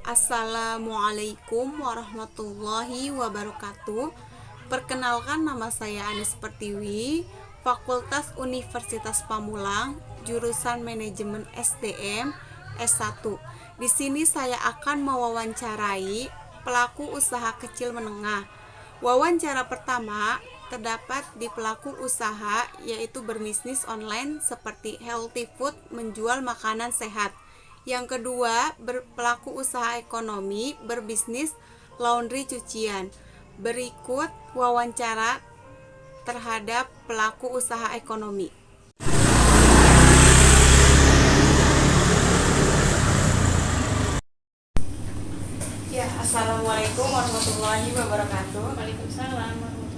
Assalamualaikum warahmatullahi wabarakatuh. Perkenalkan, nama saya Anis Pertiwi, Fakultas Universitas Pamulang, jurusan Manajemen SDM S1. Di sini saya akan mewawancarai pelaku usaha kecil menengah. Wawancara pertama terdapat di pelaku usaha, yaitu berbisnis online seperti healthy food, menjual makanan sehat. Yang kedua, pelaku usaha ekonomi berbisnis laundry cucian. Berikut wawancara terhadap pelaku usaha ekonomi. Ya, Assalamualaikum warahmatullahi wabarakatuh. Waalaikumsalam warahmatullahi wabarakatuh.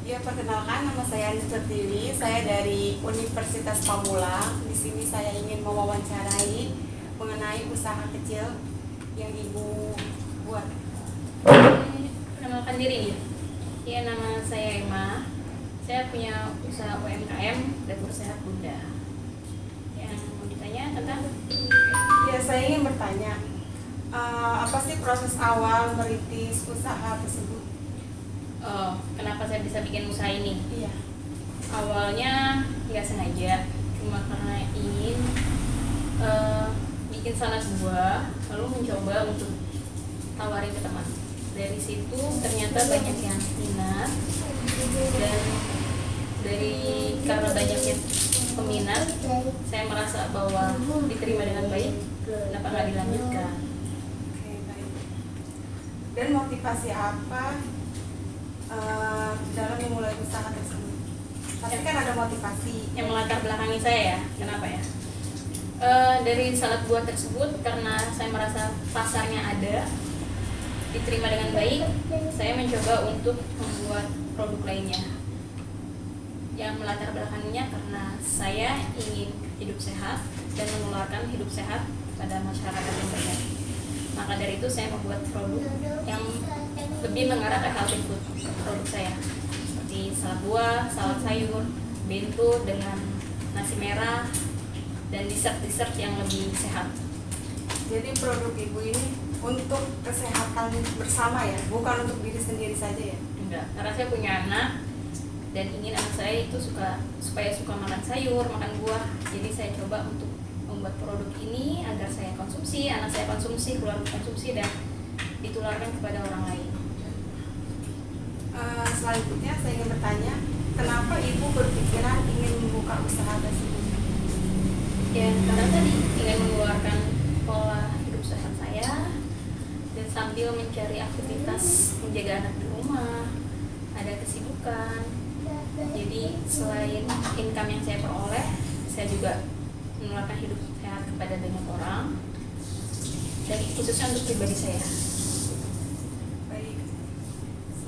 Ya, perkenalkan, nama saya Anis Pertiwi. Saya dari Universitas Pamulang. Di sini saya ingin mewawancarai mengenai usaha kecil yang Ibu buat. Perkenalkan diri nih. Ya, nama saya Emma. Saya punya usaha UMKM Dapur Sehat Bunda. Yang mau ditanya tentang? Ya, saya ingin bertanya, apa sih proses awal merintis usaha tersebut? Oh, kenapa saya bisa bikin usaha ini? Iya. Awalnya nggak sengaja, cuma karena ingin bikin salad buah, lalu mencoba untuk tawarin ke teman. Dari situ ternyata banyak yang minat, dan karena banyaknya peminat, saya merasa bahwa diterima dengan baik. Kenapa nggak dilanjutkan? Oke, baik. Dan motivasi apa dalam memulai usaha tersebut? Pasti kan ada motivasi. Yang melatar belakangi saya ya, kenapa ya? Dari salad buah tersebut, karena saya merasa pasarnya ada, diterima dengan baik, saya mencoba untuk membuat produk lainnya. Yang melatar belakangnya karena saya ingin hidup sehat dan menularkan hidup sehat pada masyarakat yang banyak. Maka dari itu saya membuat produk yang lebih mengarah ke healthy food. Produk saya seperti salad buah, salad sayur, bento dengan nasi merah, dan dessert-dessert yang lebih sehat. Jadi produk Ibu ini untuk kesehatan bersama ya, bukan untuk diri sendiri saja ya? Enggak, karena saya punya anak dan ingin anak saya itu supaya suka makan sayur, makan buah. Jadi saya coba untuk membuat produk ini agar saya konsumsi, anak saya konsumsi, keluarga konsumsi, dan ditularkan kepada orang lain. Selanjutnya saya ingin bertanya, kenapa Ibu berpikiran ingin membuka usaha tersebut? Ya, karena tadi ingin mengeluarkan pola hidup sehat saya dan sambil mencari aktivitas menjaga anak di rumah, ada kesibukan. Jadi selain income yang saya peroleh, saya juga menularkan hidup sehat kepada banyak orang, dan khususnya untuk pribadi saya. Baik.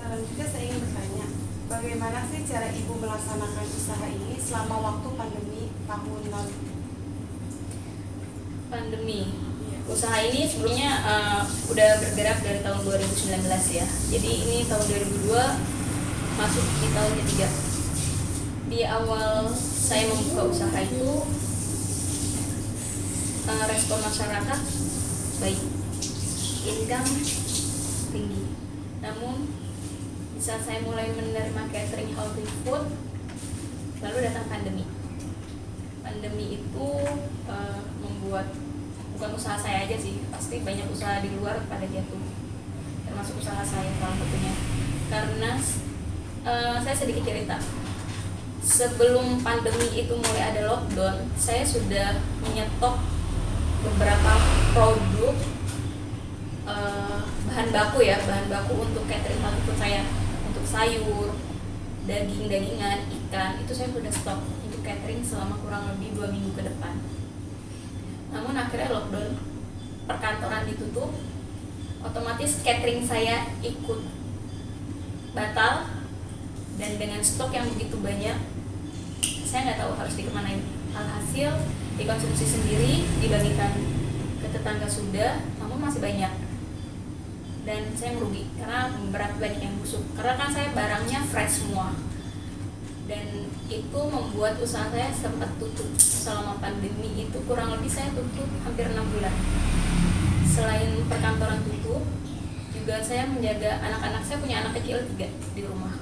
Selanjutnya saya ingin bertanya, bagaimana sih cara Ibu melaksanakan usaha ini selama waktu pandemi tahun lalu? Pandemi. Usaha ini sebelumnya udah bergerak dari tahun 2019 ya. Jadi ini tahun 2002 masuk di tahun ketiga. Di awal saya membuka usaha itu respon masyarakat baik, income tinggi. Namun di saat saya mulai menerima catering healthy food, lalu datang pandemi. Pandemi itu membuat, bukan usaha saya aja sih, pasti banyak usaha di luar pada jatuh, termasuk usaha saya salah satunya. Karena saya sedikit cerita, sebelum pandemi itu mulai ada lockdown, saya sudah menyetok beberapa produk bahan baku untuk catering healthy food saya, untuk sayur, daging-dagingan, ikan, itu saya sudah stok untuk catering selama kurang lebih 2 minggu ke depan. Namun akhirnya lockdown, perkantoran ditutup, otomatis catering saya ikut batal, dan dengan stok yang begitu banyak, saya nggak tahu harus dikemanain. Alhasil dikonsumsi sendiri, dibagikan ke tetangga sudah, namun masih banyak, dan saya merugi karena banyak yang busuk. Karena kan saya barangnya fresh semua, dan itu membuat usaha saya sempat tutup selama pandemi itu. Kurang lebih saya tutup hampir 6 bulan. Selain perkantoran tutup, juga saya menjaga anak-anak. Saya punya anak kecil 3 di rumah,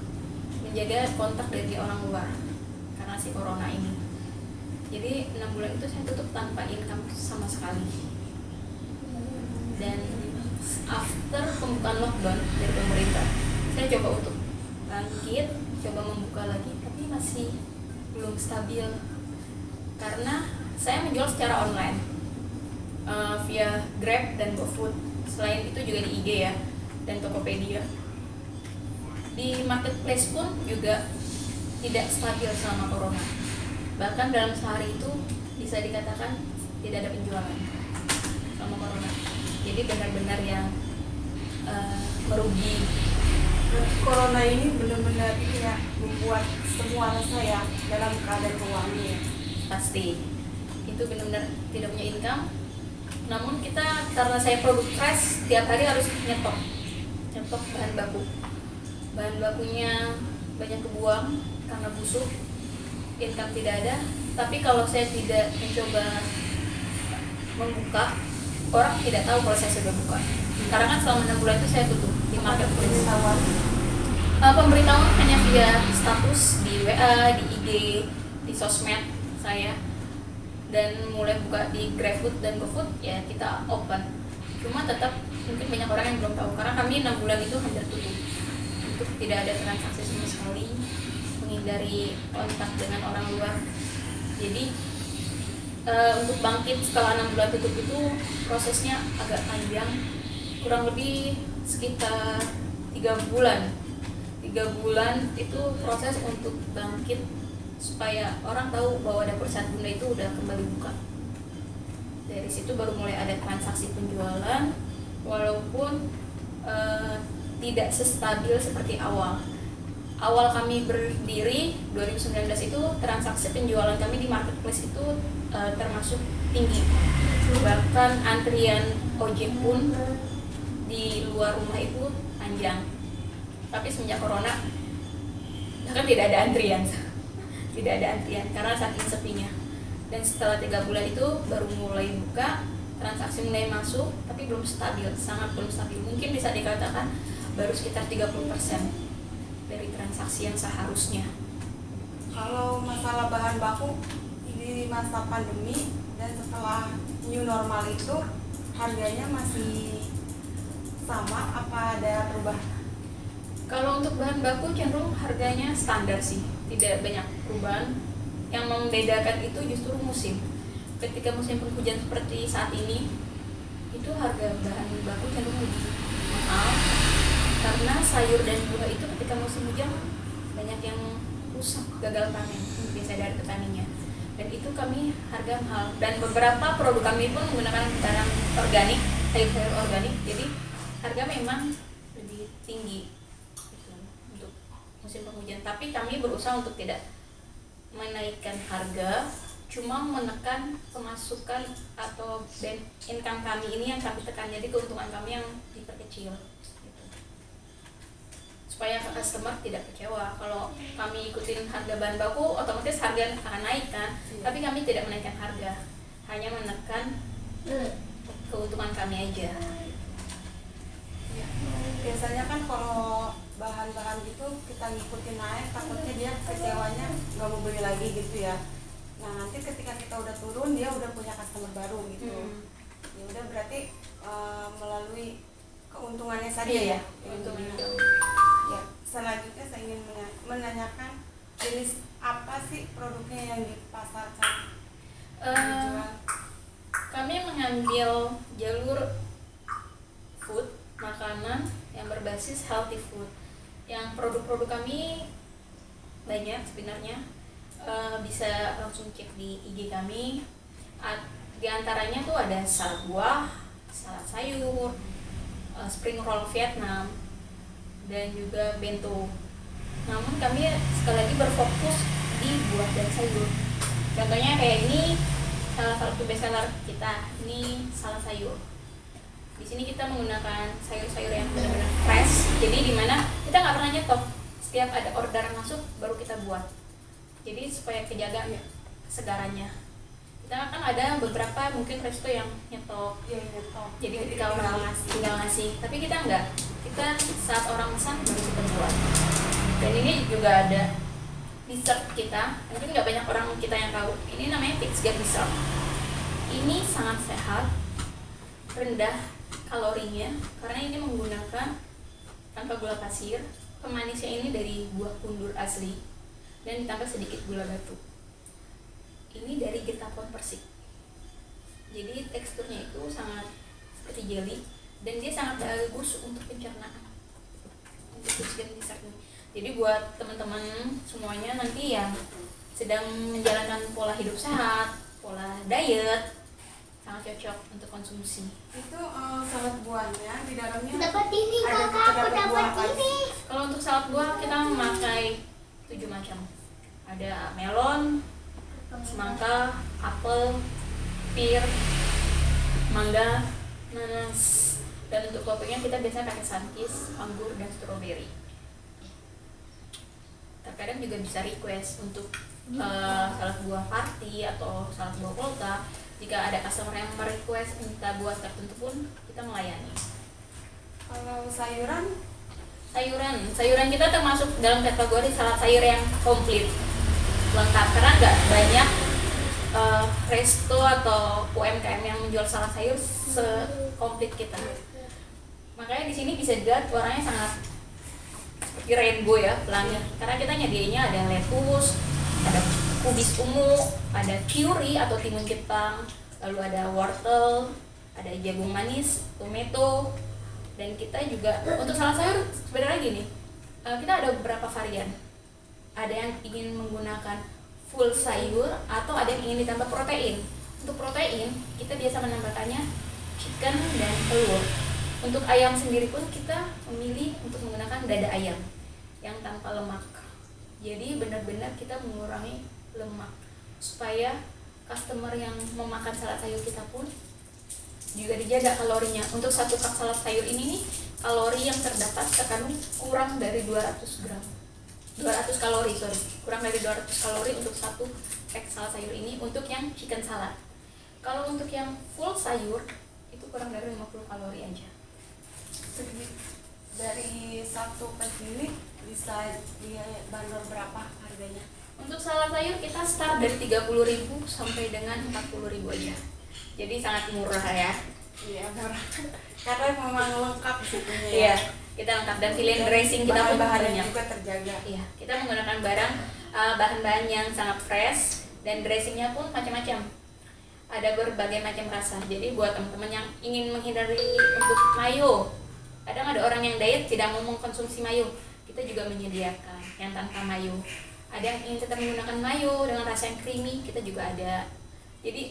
menjaga kontak dari orang luar karena si corona ini. Jadi 6 bulan itu saya tutup tanpa income sama sekali. Dan after pembukaan lockdown dari pemerintah, saya coba untuk bangkit, coba membuka lagi, tapi masih belum stabil karena saya menjual secara online via Grab dan GoFood. Selain itu juga di IG ya, dan Tokopedia. Di marketplace pun juga tidak stabil selama corona. Bahkan dalam sehari itu bisa dikatakan tidak ada penjualan selama corona. Jadi benar-benar yang merugi. Corona ini benar-benar ya membuat semua saya dalam keadaan keuangan ya. Pasti itu benar-benar tidak punya income. Namun kita, karena saya produk fresh, tiap hari harus nyetok bahan bakunya banyak kebuang karena busuk, income tidak ada. Tapi kalau saya tidak mencoba membuka, orang tidak tahu kalau saya sudah buka. Karena kan selama 6 bulan itu saya tutup di marketplace. Pemberitahuan hanya via status di WA, di IG, di sosmed saya, dan mulai buka di GrabFood dan GoFood ya kita open. Cuma tetap mungkin banyak orang yang belum tahu karena kami 6 bulan itu hampir tutup, untuk tidak ada transaksi sama sekali, menghindari kontak dengan orang luar. Jadi untuk bangkit setelah 6 bulan tutup itu prosesnya agak panjang, kurang lebih sekitar 3 bulan. 3 bulan itu proses untuk bangkit supaya orang tahu bahwa dapur Sehat Bunda itu udah kembali buka. Dari situ baru mulai ada transaksi penjualan, walaupun tidak sestabil seperti awal. Awal kami berdiri 2019 itu transaksi penjualan kami di marketplace itu termasuk tinggi. Bahkan antrian ojek pun di luar rumah itu panjang. Tapi semenjak corona bahkan tidak ada antrian. Tidak ada antrian karena saking sepinya. Dan setelah 3 bulan itu baru mulai buka, transaksi mulai masuk, tapi belum stabil, sangat belum stabil. Mungkin bisa dikatakan baru sekitar 30% dari transaksi yang seharusnya. Kalau masalah bahan baku di masa pandemi dan setelah new normal itu harganya masih sama apa ada perubahan? Kalau untuk bahan baku cenderung harganya standar sih, tidak banyak perubahan. Yang membedakan itu justru musim. Ketika musim penghujan seperti saat ini, itu harga bahan baku cenderung lebih mahal karena sayur dan buah itu ketika musim hujan banyak yang rusak, gagal panen, biasanya dari petaninya. Dan itu kami harga mahal. Dan beberapa produk kami pun menggunakan barang organik, sayur-sayur organik, jadi harga memang lebih tinggi gitu, untuk musim penghujan. Tapi kami berusaha untuk tidak menaikkan harga, cuma menekan pemasukan atau income kami ini yang kami tekan, jadi keuntungan kami yang diperkecil gitu. Supaya customer tidak kecewa kalau kami ikutin harga bahan baku, otomatis harga akan naik kan. Tapi kami tidak menaikkan harga, hanya menekan keuntungan kami aja. Biasanya kan kalau bahan-bahan gitu kita ngikutin naik, takutnya dia kecewanya nggak mau beli lagi gitu ya. Nah nanti ketika kita udah turun dia udah punya customer baru gitu. Ya udah berarti melalui keuntungannya saja ya. Keuntungannya. Ya selanjutnya saya ingin menanyakan jenis apa sih produknya yang dipasarkan? Kami mengambil jalur food, makanan yang berbasis healthy food. Yang produk-produk kami banyak sebenarnya, bisa langsung cek di IG kami. Di antaranya tuh ada salad buah, salad sayur, spring roll Vietnam, dan juga bento. Namun kami sekali lagi berfokus di buah dan sayur. Contohnya kayak ini salah satu best seller kita, ini salad sayur. Di sini kita menggunakan sayur-sayur yang benar-benar fresh. Jadi di mana kita nggak pernah nyetok. Setiap ada orderan masuk baru kita buat. Jadi supaya kejaga kesegarannya. Kita kan ada beberapa mungkin resto yang nyetok, Iya, nyetok. jadi ketika orang tinggal ngasih, tapi kita enggak, kita saat orang pesan baru kita buat. Dan ini juga ada dessert kita, mungkin nggak banyak orang kita yang tahu, ini namanya Peach Gum Dessert. Ini sangat sehat, rendah kalorinya karena ini menggunakan tanpa gula pasir, pemanisnya ini dari buah kundur asli dan ditambah sedikit gula batu. Ini dari getah pohon persik, jadi teksturnya itu sangat seperti jelly dan dia sangat bagus untuk pencernaan untuk Peach Gum Dessert ini. Jadi buat teman-teman semuanya nanti yang sedang menjalankan pola hidup sehat, pola diet, sangat cocok untuk konsumsi. Itu salad buahnya di dalamnya Dapat ini ada kakak, aku terdapat buah dapat apa aja? ini. Kalau untuk salad buah kita memakai 7 macam. Ada melon, semangka, apel, pir, mangga, nanas. Dan untuk toppingnya kita biasanya pakai sankis, anggur, dan stroberi. Terkadang juga bisa request untuk salad buah party atau salad buah volta. Jika ada customer yang merequest minta buah tertentu pun kita melayani. Kalau sayuran Sayuran kita termasuk dalam kategori salad sayur yang komplit, lengkap, karena nggak banyak resto atau UMKM yang menjual salad sayur sekomplit kita. Makanya di sini bisa dilihat warnanya sangat seperti rainbow ya, pelangi, karena kita nyediainya ada lettuce, ada kubis ungu, ada curry atau timun Jepang, lalu ada wortel, ada jagung manis, tomato, dan kita juga untuk salad sayur sebenarnya gini, kita ada beberapa varian. Ada yang ingin menggunakan full sayur atau ada yang ingin ditambah protein. Untuk protein kita biasa menambahkannya chicken dan telur. Untuk ayam sendiri pun kita memilih untuk menggunakan dada ayam yang tanpa lemak. Jadi benar-benar kita mengurangi lemak supaya customer yang memakan salad sayur kita pun juga dijaga kalorinya. Untuk satu cup salad sayur ini nih, kalori yang terdapat terkandung kurang dari 200 gram. 200 kalori, kurang dari 200 kalori untuk satu pack salad sayur ini untuk yang chicken salad. Kalau untuk yang full sayur itu kurang dari 50 kalori aja. dari satu pack ini bisa dibanderol berapa harganya? Untuk salad sayur kita start dari 30.000 sampai dengan 40.000 aja. Jadi sangat murah ya. Iya, murah. Karena memang lengkap situnya ya. Iya, kita lengkap dan pilihan dressing kita pun bahan-bahannya banyak. juga terjaga. Iya, kita menggunakan bahan-bahan yang sangat fresh dan dressingnya pun macam-macam. Ada berbagai macam rasa. Jadi buat teman-teman yang ingin menghindari untuk mayo, kadang ada orang yang diet tidak mau mengkonsumsi mayo, kita juga menyediakan yang tanpa mayo. Ada yang ingin tetap menggunakan mayo dengan rasa yang creamy, kita juga ada. Jadi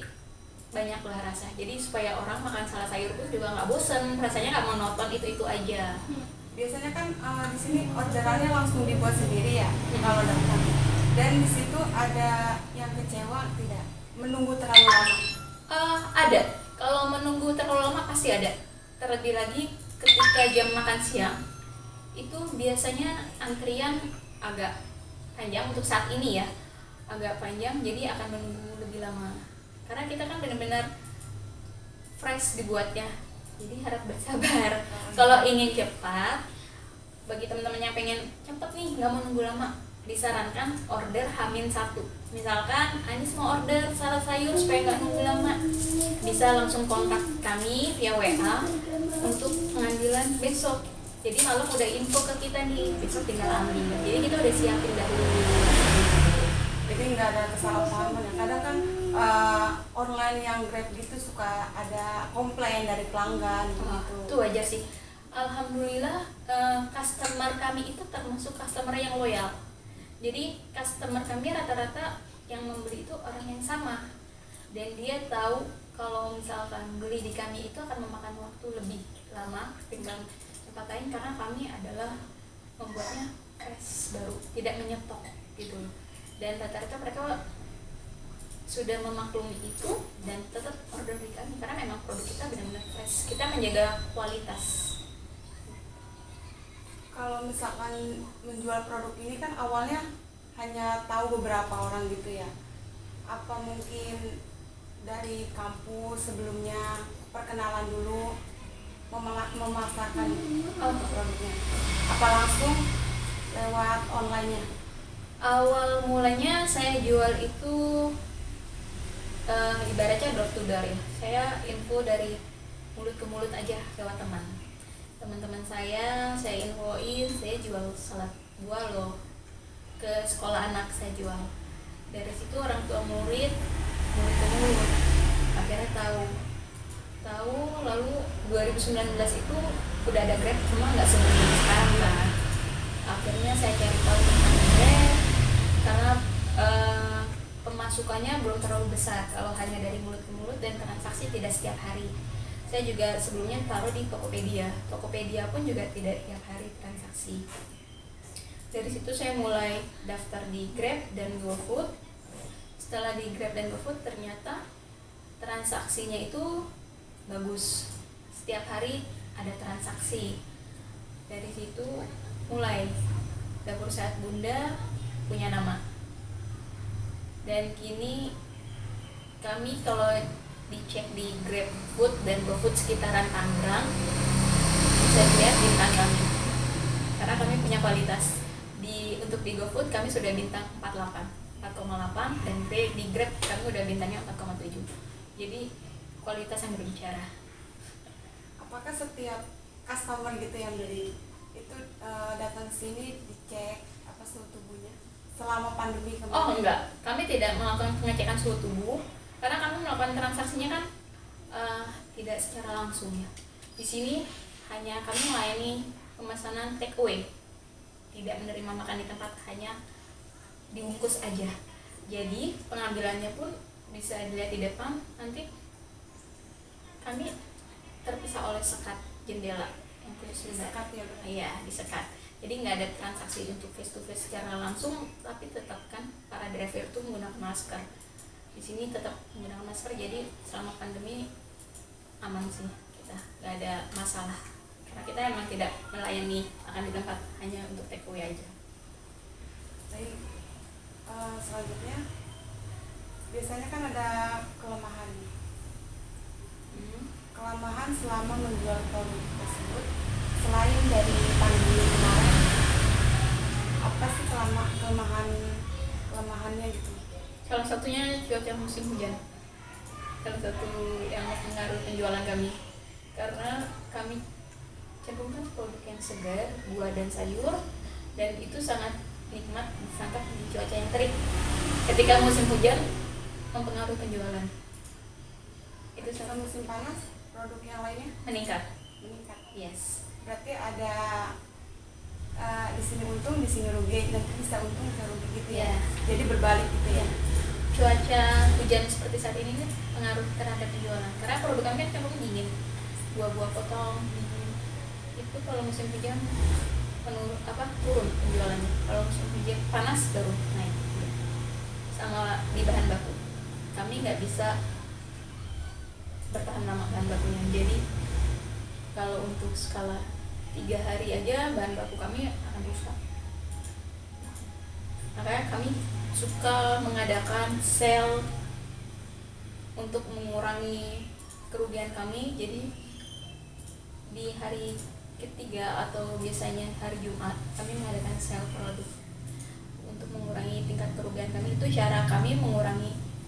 banyaklah rasa. Jadi supaya orang makan salad sayur pun juga nggak bosen, rasanya nggak monoton itu aja. Biasanya kan di sini orderannya langsung dibuat sendiri ya kalau datang. Dan di situ ada yang kecewa tidak menunggu terlalu lama. Ada. Kalau menunggu terlalu lama pasti ada. Terlebih lagi ketika jam makan siang itu biasanya antrian agak panjang untuk saat ini ya, agak panjang, jadi akan menunggu lebih lama. Karena kita kan benar-benar fresh dibuatnya, jadi harap bersabar. Kalau ingin cepat, bagi teman-teman yang pengen cepat nih, nggak mau nunggu lama, disarankan order H-1. Misalkan Anis mau order salad sayur supaya nggak nunggu lama, bisa langsung kontak kami via WA untuk pengambilan besok. Jadi malam udah info ke kita nih, besok tinggal ambil. Jadi kita udah siapin dahulu. Jadi nggak ada kesalahpahaman ya. Kadang kan online yang Grab gitu suka ada komplain dari pelanggan gitu. Itu wajar sih. Alhamdulillah customer kami itu termasuk customer yang loyal. Jadi customer kami rata-rata yang membeli itu orang yang sama, dan dia tahu kalau misalkan beli di kami itu akan memakan waktu lebih lama ketimbang tempat lain, karena kami adalah membuatnya fresh baru, tidak menyetok gitu. Dan rata-rata mereka sudah memaklumi itu dan tetap order di kami karena memang produk kita benar-benar fresh. Kita menjaga kualitas. Kalau misalkan menjual produk ini kan awalnya hanya tahu beberapa orang gitu ya. Apa mungkin dari kampus sebelumnya perkenalan dulu memasarkan produknya? Apa langsung lewat online-nya? Awal mulanya saya jual itu ibaratnya door to door ya. Saya info dari mulut ke mulut aja lewat teman-teman saya infoin saya jual salad buah loh, ke sekolah anak saya jual. Dari situ orang tua murid ke mulut akhirnya tahu. Lalu 2019 itu udah ada Grab, cuma nggak sebanyak sekarang kan. Akhirnya saya cari tahu tentang Grab karena pemasukannya belum terlalu besar kalau hanya dari mulut ke mulut dan transaksi tidak setiap hari. Saya juga sebelumnya taruh di Tokopedia pun juga tidak tiap hari transaksi. Dari situ saya mulai daftar di Grab dan GoFood. Setelah di Grab dan GoFood ternyata transaksinya itu bagus, setiap hari ada transaksi. Dari situ mulai Dapur Sehat Bunda punya nama. Dan kini kami kalau dicek di GrabFood dan GoFood sekitaran Tangerang bisa dilihat bintang kami, karena kami punya kualitas. Untuk di GoFood kami sudah bintang 4,8 dan di Grab kami udah bintangnya 4,7. Jadi kualitas yang berbicara. Apakah setiap customer gitu yang beli itu datang sini dicek apa suhu tubuhnya selama pandemi kemarin? Oh enggak, kami tidak melakukan pengecekan suhu tubuh karena kami melakukan transaksinya kan tidak secara langsung ya. Di sini hanya kami melayani pemesanan take away, tidak menerima makan di tempat, hanya dibungkus aja. Jadi pengambilannya pun bisa dilihat di depan. Nanti kami terpisah oleh sekat jendela yang khusus Disekat ya? Iya, disekat. Jadi nggak ada transaksi untuk face to face secara langsung, tapi tetap kan para driver itu menggunakan masker. Di sini tetap menggunakan masker, jadi selama pandemi aman sih, kita nggak ada masalah. Karena kita emang tidak melayani makan di tempat, hanya untuk take away aja. Baik, selanjutnya biasanya kan ada kelemahan. Kelemahan selama menjual produk tersebut selain dari pandemi kemarin, apa sih kelemahannya gitu? Salah satunya cuaca musim hujan, salah satu yang mempengaruhi penjualan kami, karena kami cenderungkan produk yang segar, buah dan sayur, dan itu sangat nikmat disantap di cuaca yang terik. Ketika musim hujan mempengaruhi penjualan. Itu Ketika musim panas produk yang lainnya meningkat. Yes. Berarti ada di sini untung, di sini rugi, nanti bisa untung bisa rugi gitu ya. Yeah. Jadi berbalik gitu ya. Cuaca hujan seperti saat ini kan pengaruh terhadap penjualan. Karena produk kami kan cenderung dingin, buah-buah potong dingin. Itu kalau musim hujan turun penjualannya. Kalau musim hujan panas baru naik. Sama di bahan baku, kami nggak bisa bertahan lama bahan bakunya. Jadi kalau untuk skala 3 hari aja bahan baku kami akan rusak. Makanya kami suka mengadakan sale untuk mengurangi kerugian kami. Jadi di hari ketiga atau biasanya hari Jumat kami mengadakan sale produk untuk mengurangi tingkat kerugian kami. Itu cara kami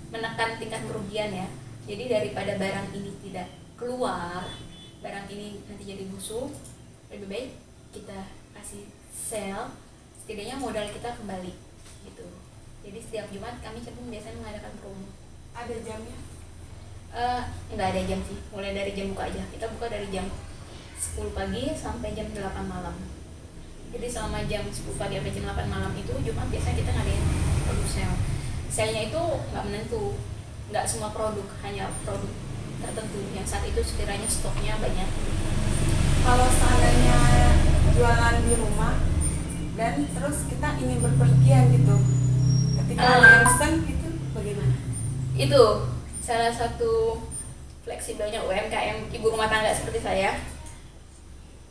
menekan tingkat kerugian ya. Jadi daripada barang ini tidak keluar, barang ini nanti jadi busuk, lebih baik kita kasih sale, setidaknya modal kita kembali gitu. Jadi setiap Jumat kami cenderung biasanya mengadakan promo. Ada jamnya? Nggak ada jam sih, mulai dari jam buka aja. Kita buka dari jam 10 pagi sampai jam 8 malam. Jadi selama jam 10 pagi sampai jam 8 malam itu Jumat biasanya kita ngadain produk sale. Sale-nya itu nggak menentu, nggak semua produk, hanya produk tertentu yang saat itu sekiranya stoknya banyak. Kalau seandainya jualan di rumah dan terus kita ingin berpergian gitu, ketika ada yang pesen itu bagaimana? Itu salah satu fleksibelnya UMKM ibu rumah tangga seperti saya.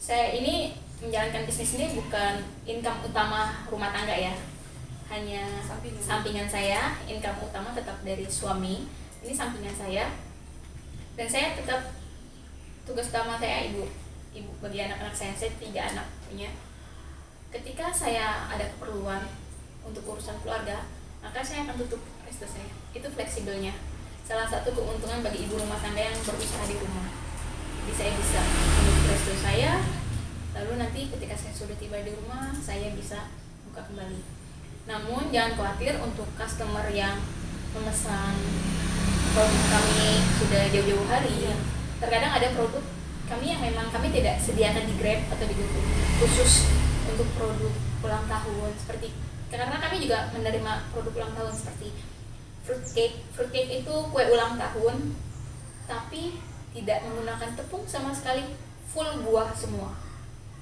Saya ini menjalankan bisnis ini bukan income utama rumah tangga ya, hanya sampingan saya. Income utama tetap dari suami, ini sampingan saya, dan saya tetap tugas utama saya ibu bagi anak-anak saya 3 anak punya. Ketika saya ada keperluan untuk urusan keluarga, maka saya akan tutup resto saya. Itu fleksibelnya. Salah satu keuntungan bagi ibu rumah tangga yang berusaha di rumah. Jadi saya bisa menutup resto saya, lalu nanti ketika saya sudah tiba di rumah, saya bisa buka kembali. Namun jangan khawatir untuk customer yang memesan produk kami sudah jauh-jauh hari. Terkadang ada produk kami yang memang kami tidak sediakan di Grab atau di GoFood khusus untuk produk ulang tahun, seperti karena kami juga menerima produk ulang tahun seperti fruitcake itu kue ulang tahun tapi tidak menggunakan tepung sama sekali, full buah semua.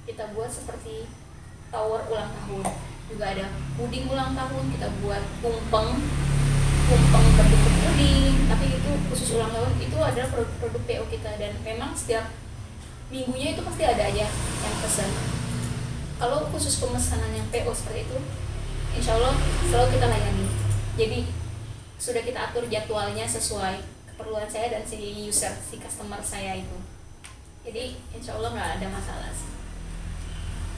Kita buat seperti tower ulang tahun. Juga ada puding ulang tahun, kita buat tumpeng berbentuk puding, tapi itu khusus ulang tahun. Itu adalah produk PO kita, dan memang setiap minggunya itu pasti ada aja yang pesan. Kalau khusus pemesanan yang PO seperti itu, insya Allah selalu kita layani. Jadi sudah kita atur jadwalnya sesuai keperluan saya dan si user, si customer saya itu. Jadi insya Allah nggak ada masalah sih.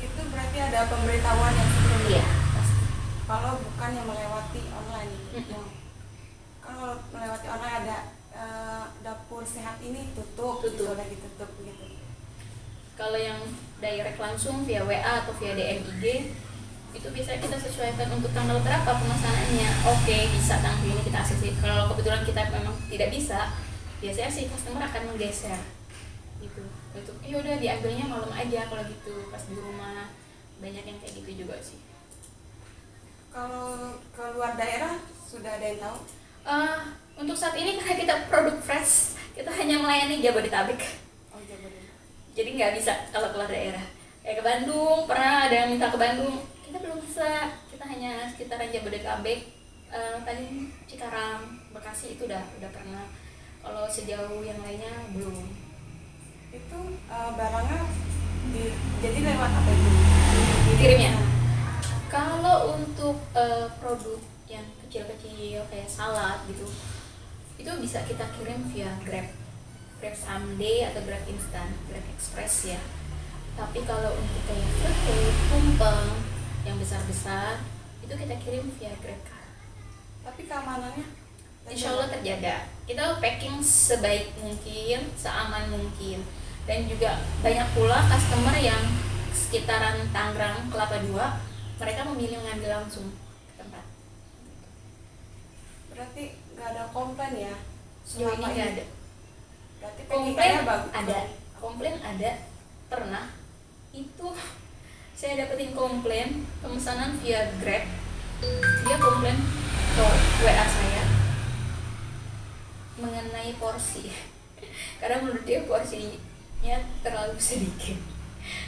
Itu berarti ada pemberitahuan yang sebelumnya? Iya, pasti. Kalau bukan yang melewati online. Kan kalau melewati online ada dapur sehat ini tutup. Gitu, lagi tutup gitu. Kalau yang direct langsung via WA atau via DM IG, itu bisa kita sesuaikan untuk tanggal berapa pemesanannya. Oke, bisa tanggal ini kita akses. Kalau kebetulan kita memang tidak bisa, biasanya si customer akan menggeser gitu. Untuk udah diambilnya malam aja kalau gitu, pas di rumah. Banyak yang kayak gitu juga sih. Kalau ke luar daerah sudah ada yang tahu? Untuk saat ini karena kita produk fresh, kita hanya melayani Jabodetabek. Oh, Jabodetabek. Jadi nggak bisa kalau keluar daerah. Kayak ke Bandung, pernah ada yang minta ke Bandung, kita belum bisa. Kita hanya sekitaran Jabodetabek, paling Cikarang, Bekasi itu udah pernah. Kalau sejauh yang lainnya belum. Itu barangnya jadi lewat apa itu? Kirimnya. Kalau untuk produk yang kecil-kecil kayak salad gitu, itu bisa kita kirim via Grab Someday atau Grab Instan, Grab Express ya. Tapi kalau untuk kayak fruitcake, tumpeng yang besar-besar, itu kita kirim via Grab Car. Tapi keamanannya? Insya Allah terjaga. Kita packing sebaik mungkin, seaman mungkin. Dan juga banyak pula customer yang sekitaran Tangerang, Kelapa II, mereka memilih mengambil langsung ke tempat. Berarti nggak ada komplain ya? Sejauh ini nggak ada. Berarti Komplain bagus. ada, komplain ada. Pernah itu saya dapetin komplain pemesanan via Grab. Dia komplain ke WA saya mengenai porsi karena menurut dia porsinya terlalu sedikit,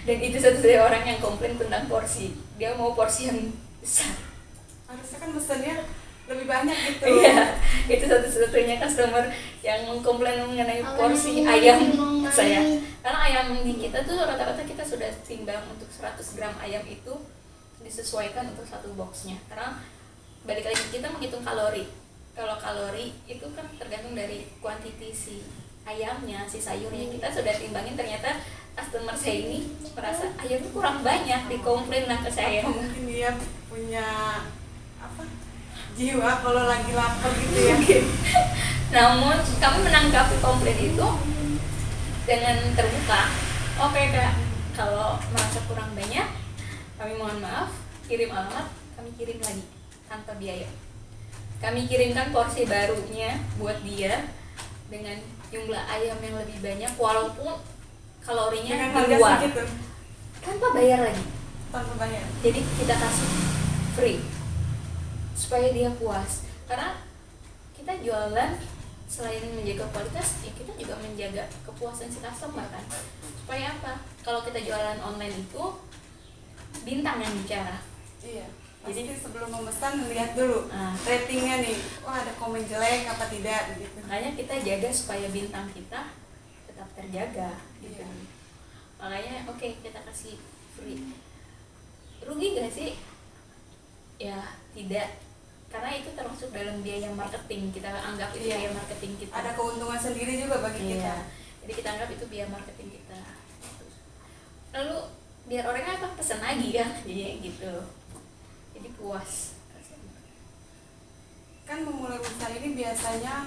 dan itu satu-satunya orang yang komplain tentang porsi. Dia mau porsi yang besar. Harusnya kan mesennya lebih banyak gitu. Iya, itu satu-satunya customer yang mengkomplain mengenai porsi ayam saya. Karena ayam di kita tuh rata-rata kita sudah timbang untuk 100 gram ayam itu disesuaikan untuk satu boxnya. Karena balik lagi kita menghitung kalori. Kalau kalori itu kan tergantung dari kuantiti si ayamnya, si sayurnya. Kita sudah timbangin, ternyata customer saya ini merasa ayamnya kurang banyak, dikomplain lah ke saya. Mungkin dia punya jiwa kalau lagi lapar gitu ya. Namun kami menanggapi komplain itu dengan terbuka. Oke Kak, kalau merasa kurang banyak, kami mohon maaf, kirim alamat, kami kirim lagi tanpa biaya. Kami kirimkan porsi barunya buat dia dengan jumlah ayam yang lebih banyak, walaupun kalorinya di luar, tanpa bayar lagi. Tanpa bayar. Jadi kita kasih free supaya dia puas. Karena kita jualan selain menjaga kualitas, ya kita juga menjaga kepuasan si customer kan. Supaya apa? Kalau kita jualan online itu bintang yang bicara. Iya. Jadi sebelum memesan lihat dulu ratingnya nih, ada komen jelek apa tidak gitu. Makanya kita jaga supaya bintang kita tetap terjaga gitu. Iya. Makanya oke, kita kasih free. Rugi gak sih? Ya tidak. karena itu termasuk dalam biaya marketing, kita anggap itu Iya. biaya marketing kita. Ada keuntungan sendiri juga bagi kita. Iya. Jadi kita anggap itu biaya marketing kita. Lalu biar orangnya apa pesan lagi kan, jadi gitu. Jadi puas. Kan memulai usaha ini biasanya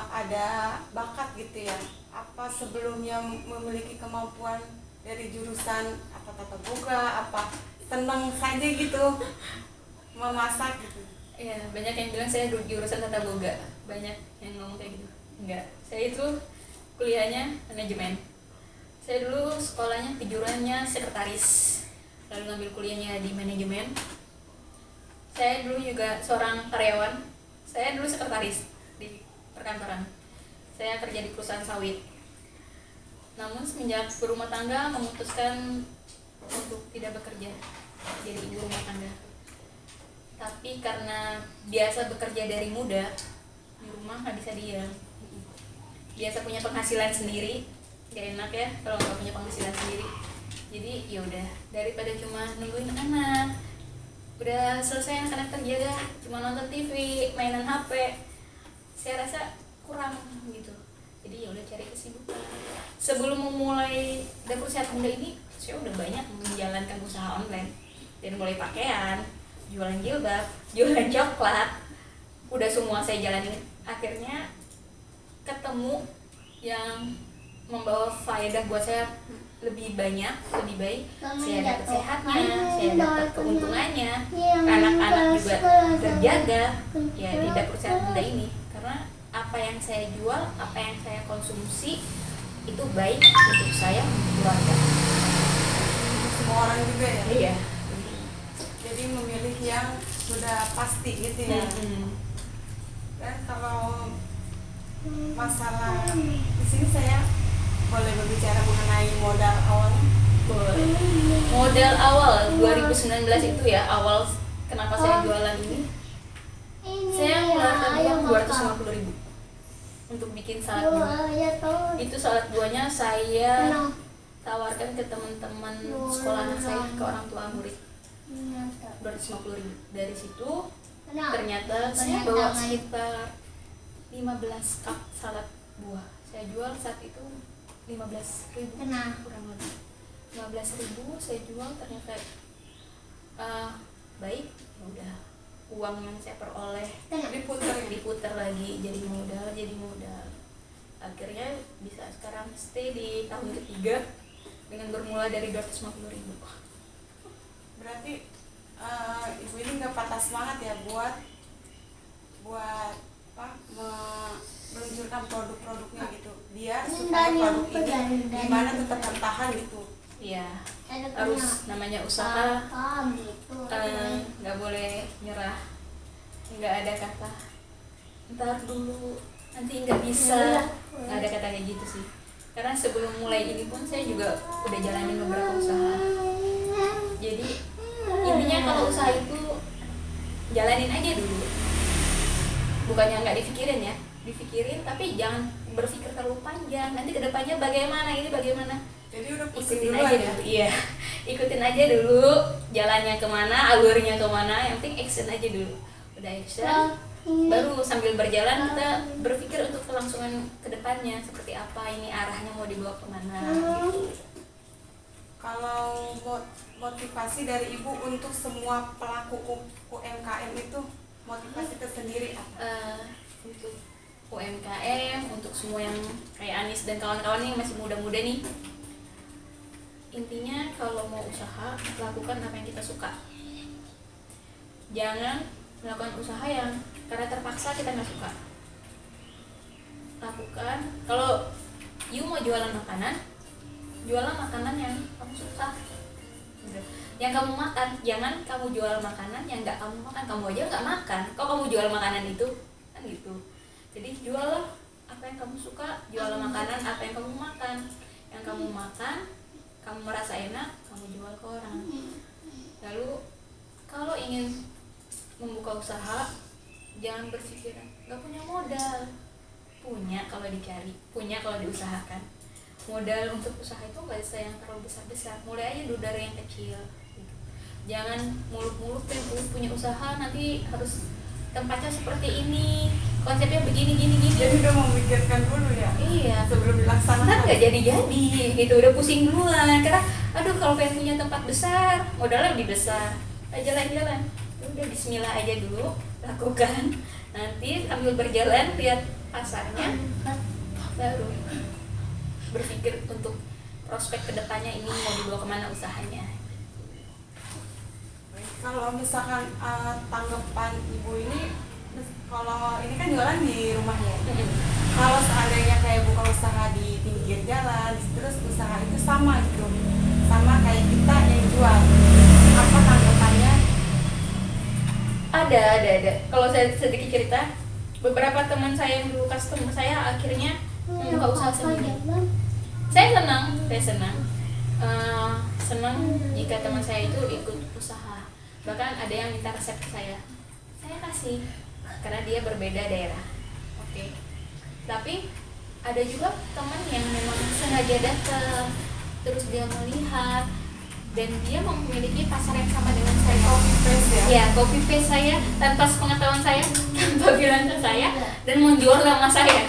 ada bakat gitu ya. Apa sebelumnya memiliki kemampuan dari jurusan apa tata boga, apa senang saja gitu memasak gitu. Ya, banyak yang bilang saya jurusan tata boga, banyak yang ngomong kayak gitu. Enggak, saya itu kuliahnya manajemen. Saya dulu sekolahnya kejuruannya sekretaris, lalu ngambil kuliahnya di manajemen. Saya dulu juga seorang karyawan. Saya dulu sekretaris di perkantoran. Saya kerja di perusahaan sawit. Namun semenjak berumah tangga memutuskan untuk tidak bekerja, jadi ibu rumah tangga. Tapi karena biasa bekerja dari muda, di rumah nggak bisa diam. Biasa punya penghasilan sendiri, gak enak ya kalau nggak punya penghasilan sendiri. Jadi yaudah, daripada cuma nungguin anak, udah selesai anak-anak terjaga, cuma nonton TV, mainan HP, saya rasa kurang gitu. Jadi ya udah cari kesibukan. Sebelum memulai dapur sehat bunda ini, saya udah banyak menjalankan usaha online, dari mulai pakaian, jualan jilbab, jualan coklat, udah semua saya jalanin. Akhirnya ketemu yang membawa faedah buat saya lebih banyak, lebih baik. Saya dapat sehatnya, saya dapat keuntungannya, anak-anak juga terjaga ya di dapur sehat bunda ini. Karena apa yang saya jual, apa yang saya konsumsi itu baik untuk saya, untuk keluarga. Semua orang juga ya. Iya. Jadi memilih yang sudah pasti gitu ya. Dan kalau masalah di sini saya boleh berbicara mengenai modal awalnya. Boleh. Modal awal 2019 itu ya, awal kenapa saya jualan ini, saya mengeluarkan uang 250.000 untuk bikin salad buah. Itu salad buahnya saya tawarkan ke teman-teman sekolah anak saya, ke orang tua murid, 250.000. Dari situ ternyata saya bawa sekitar 15 cup salad buah. Saya jual saat itu 15.000 kurang lebih. 15.000 saya jual, ternyata baik. Ya udah, uang yang saya peroleh diputar lagi jadi modal. Akhirnya bisa sekarang stay di tahun ketiga dengan bermula dari 250.000. Berarti ibu ini nggak patah semangat ya buat apa meluncurkan produk-produknya gitu, biar supaya produk ini gimana tetap bertahan gitu. Iya, harus namanya usaha, nggak boleh nyerah, nggak ada kata ntar dulu, nanti nggak bisa, nggak ada kata kayak gitu sih. Karena sebelum mulai ini pun saya juga udah jalanin beberapa usaha. Jadi intinya kalau usaha itu jalanin aja dulu, bukannya nggak dipikirin ya, dipikirin tapi jangan berpikir terlalu panjang, nanti kedepannya bagaimana, ini bagaimana. Jadi udah Ikutin aja dulu, iya, ikutin aja dulu jalannya kemana, alurnya kemana, yang penting action aja dulu. Udah action, baru sambil berjalan kita berpikir untuk kelangsungan kedepannya seperti apa, ini arahnya mau dibawa kemana gitu. Kalau motivasi dari ibu untuk semua pelaku UMKM itu motivasi tersendiri apa? Untuk UMKM, untuk semua yang kayak Anis dan kawan-kawan yang masih muda-muda nih, intinya kalau mau usaha, lakukan apa yang kita suka. Jangan melakukan usaha yang karena terpaksa kita nggak suka. Lakukan, kalau you mau jualan makanan, jualan makanan yang kamu suka, yang kamu makan. Jangan kamu jual makanan yang nggak kamu makan, kamu aja nggak makan, kok kamu jual makanan itu, kan gitu. Jadi jualah apa yang kamu suka, jual makanan apa yang kamu makan, yang kamu makan, kamu merasa enak, kamu jual ke orang. Lalu kalau ingin membuka usaha, jangan berpikir nggak punya modal. Punya kalau dicari, punya kalau diusahakan. Modal untuk usaha itu nggak bisa yang terlalu besar-besar, mulai aja dulu dari yang kecil gitu. Jangan muluk-muluk punya usaha nanti harus tempatnya seperti ini, konsepnya begini gini gini. Jadi udah memikirkan dulu ya Iya, sebelum ntar dilaksanakan. nggak jadi-jadi gitu, udah pusing duluan karena aduh kalau pengen punya tempat besar modalnya lebih besar. Jalan-jalan udah bismillah aja dulu, lakukan, nanti sambil berjalan lihat pasarnya, baru berpikir untuk prospek kedepannya ini mau dibawa kemana usahanya. Kalau misalkan tanggapan ibu ini, kalau ini kan jualan di rumah ya. Kalau seandainya kayak buka usaha di pinggir jalan, terus usaha itu sama gitu, sama kayak kita yang jual, apa tanggapannya? Ada. Kalau saya sedikit cerita, beberapa teman saya yang dulu customer saya akhirnya membuka usaha sendiri. Saya senang. Senang jika teman saya itu ikut usaha. Bahkan ada yang minta resep ke saya kasih karena dia berbeda daerah. Oke. Tapi ada juga teman yang memang sengaja datang, terus dia melihat dan dia memiliki pasar yang sama dengan saya. Copy paste ya? Ya, copy paste saya tanpa sepengetahuan saya, tanpa bilang ke saya, dan menjual nama saya.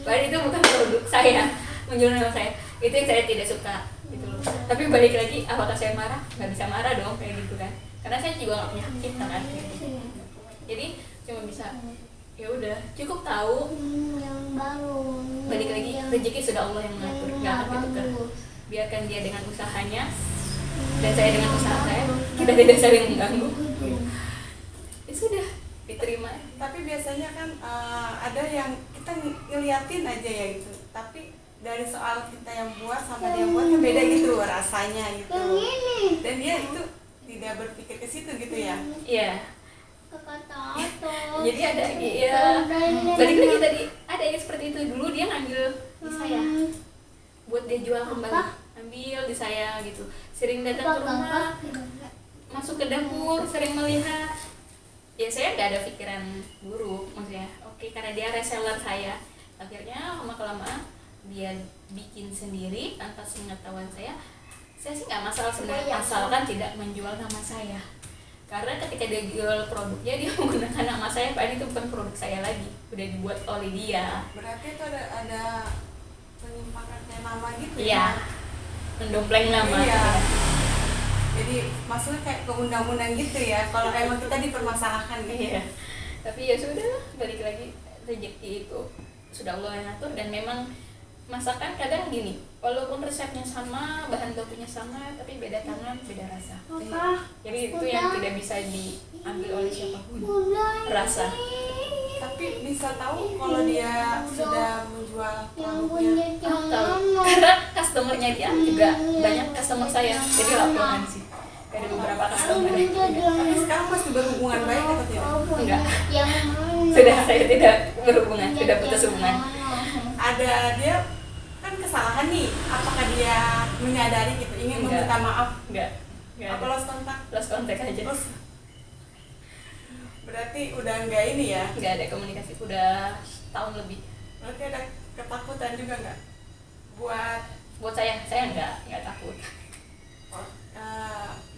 Padahal itu bukan produk saya, menjual nama saya. Itu yang saya tidak suka gitu loh. Tapi balik lagi, apakah saya marah? Nggak bisa marah dong kayak gitu kan. Karena saya juga nggak punya hak cipta kan. Jadi cuma bisa ya udah cukup tahu. Balik lagi, rezeki sudah Allah yang mengatur, nggak akan ditukar. Biarkan dia dengan usahanya dan saya dengan usaha saya, kita tidak saling mengganggu. Ya sudah, diterima. Tapi biasanya kan ada yang kita ngeliatin aja ya gitu, tapi dari soal kita yang buat sama dia yang buat kan beda gitu rasanya gitu, dan dia itu tidak berpikir ke situ gitu ya. Iya. Jadi ada ya balik lagi tadi, ada yang seperti itu. Dulu dia ngambil di saya buat dia jual kembali, ambil di saya gitu, sering datang ke rumah, masuk ke dapur, sering melihat. Ya saya nggak ada pikiran buruk maksudnya. Oke, karena dia reseller saya, akhirnya lama-kelamaan dia bikin sendiri tanpa sepengetahuan saya sih nggak masalah sebenarnya, asalkan tidak menjual nama saya. Karena ketika dia jual produknya, dia menggunakan nama saya, padahal itu bukan produk saya lagi, udah dibuat oleh dia. Berarti itu ada penyimpangan kayak nama gitu Iya, ya? mendompleng nama. Iya. Jadi maksudnya kayak ke undang-undang gitu ya, kalau emang kita dipermasalahkan gitu. Iya. Tapi ya sudah, balik lagi, rezeki itu sudah Allah yang atur. Dan memang masakan kadang gini, walaupun resepnya sama, bahan bakunya sama, tapi beda tangan, beda rasa. Jadi itu yang tidak bisa diambil oleh siapapun, rasa. Tapi bisa tahu kalau dia sudah menjual produknya. Tahu, karena customernya dia juga banyak customer saya, jadi laporan sih. Ada beberapa customer. Tapi sekarang masih berhubungan baik atau tidak? Enggak. Sudah, saya tidak berhubungan, sudah putus hubungan. Ada dia kan kesalahan nih, apakah dia menyadari gitu, ingin Enggak. meminta maaf? Enggak Apa ada. lost kontak? Lost contact aja. Berarti udah enggak ini ya? Enggak ada komunikasi, udah tahun lebih. Berarti ada ketakutan juga nggak Buat saya enggak takut.